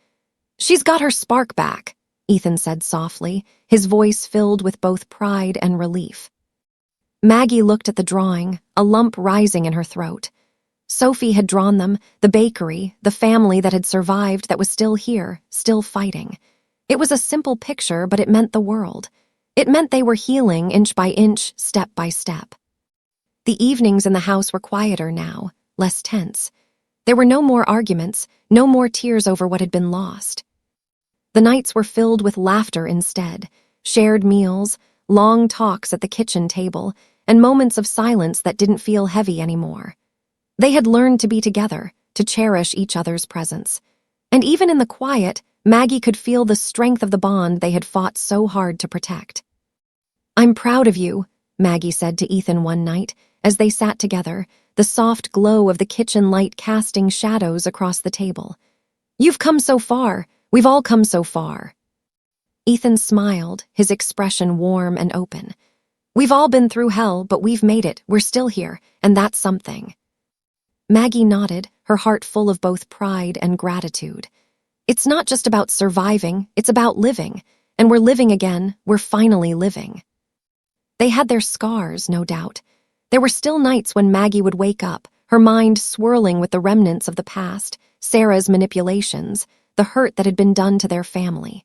"She's got her spark back," Ethan said softly, his voice filled with both pride and relief. Maggie looked at the drawing, a lump rising in her throat. Sophie had drawn them, the bakery, the family that had survived that was still here, still fighting. It was a simple picture, but it meant the world. It meant they were healing inch by inch, step by step. The evenings in the house were quieter now, less tense. There were no more arguments, no more tears over what had been lost. The nights were filled with laughter instead, shared meals, long talks at the kitchen table, and moments of silence that didn't feel heavy anymore. They had learned to be together, to cherish each other's presence. And even in the quiet, Maggie could feel the strength of the bond they had fought so hard to protect. "I'm proud of you," Maggie said to Ethan one night, as they sat together, the soft glow of the kitchen light casting shadows across the table. "You've come so far. We've all come so far." Ethan smiled, his expression warm and open. "We've all been through hell, but we've made it. We're still here, and that's something." Maggie nodded, her heart full of both pride and gratitude. It's not just about surviving, it's about living. And we're living again, we're finally living. They had their scars, no doubt. There were still nights when Maggie would wake up, her mind swirling with the remnants of the past, Sarah's manipulations, the hurt that had been done to their family.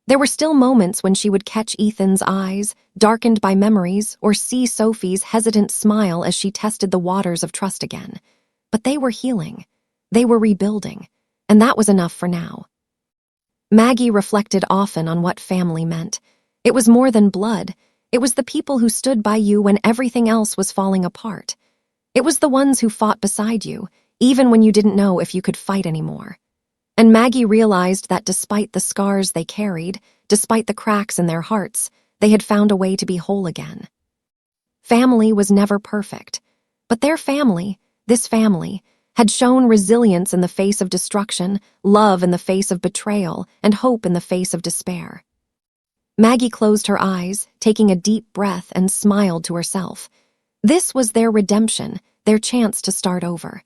There were still moments when she would catch Ethan's eyes, darkened by memories, or see Sophie's hesitant smile as she tested the waters of trust again. But they were healing. They were rebuilding. And that was enough for now. Maggie reflected often on what family meant. It was more than blood. It was the people who stood by you when everything else was falling apart. It was the ones who fought beside you, even when you didn't know if you could fight anymore. And Maggie realized that despite the scars they carried, despite the cracks in their hearts, they had found a way to be whole again. Family was never perfect, but their family, this family, had shown resilience in the face of destruction, love in the face of betrayal, and hope in the face of despair. Maggie closed her eyes, taking a deep breath, and smiled to herself. This was their redemption, their chance to start over.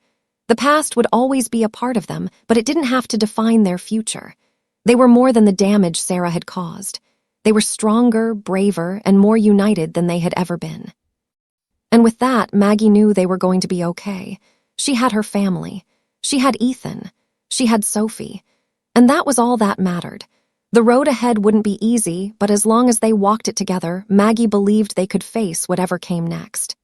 The past would always be a part of them, but it didn't have to define their future. They were more than the damage Sarah had caused. They were stronger, braver, and more united than they had ever been. And with that, Maggie knew they were going to be okay. She had her family. She had Ethan. She had Sophie. And that was all that mattered. The road ahead wouldn't be easy, but as long as they walked it together, Maggie believed they could face whatever came next.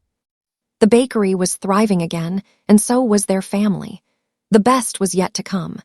The bakery was thriving again, and so was their family. The best was yet to come.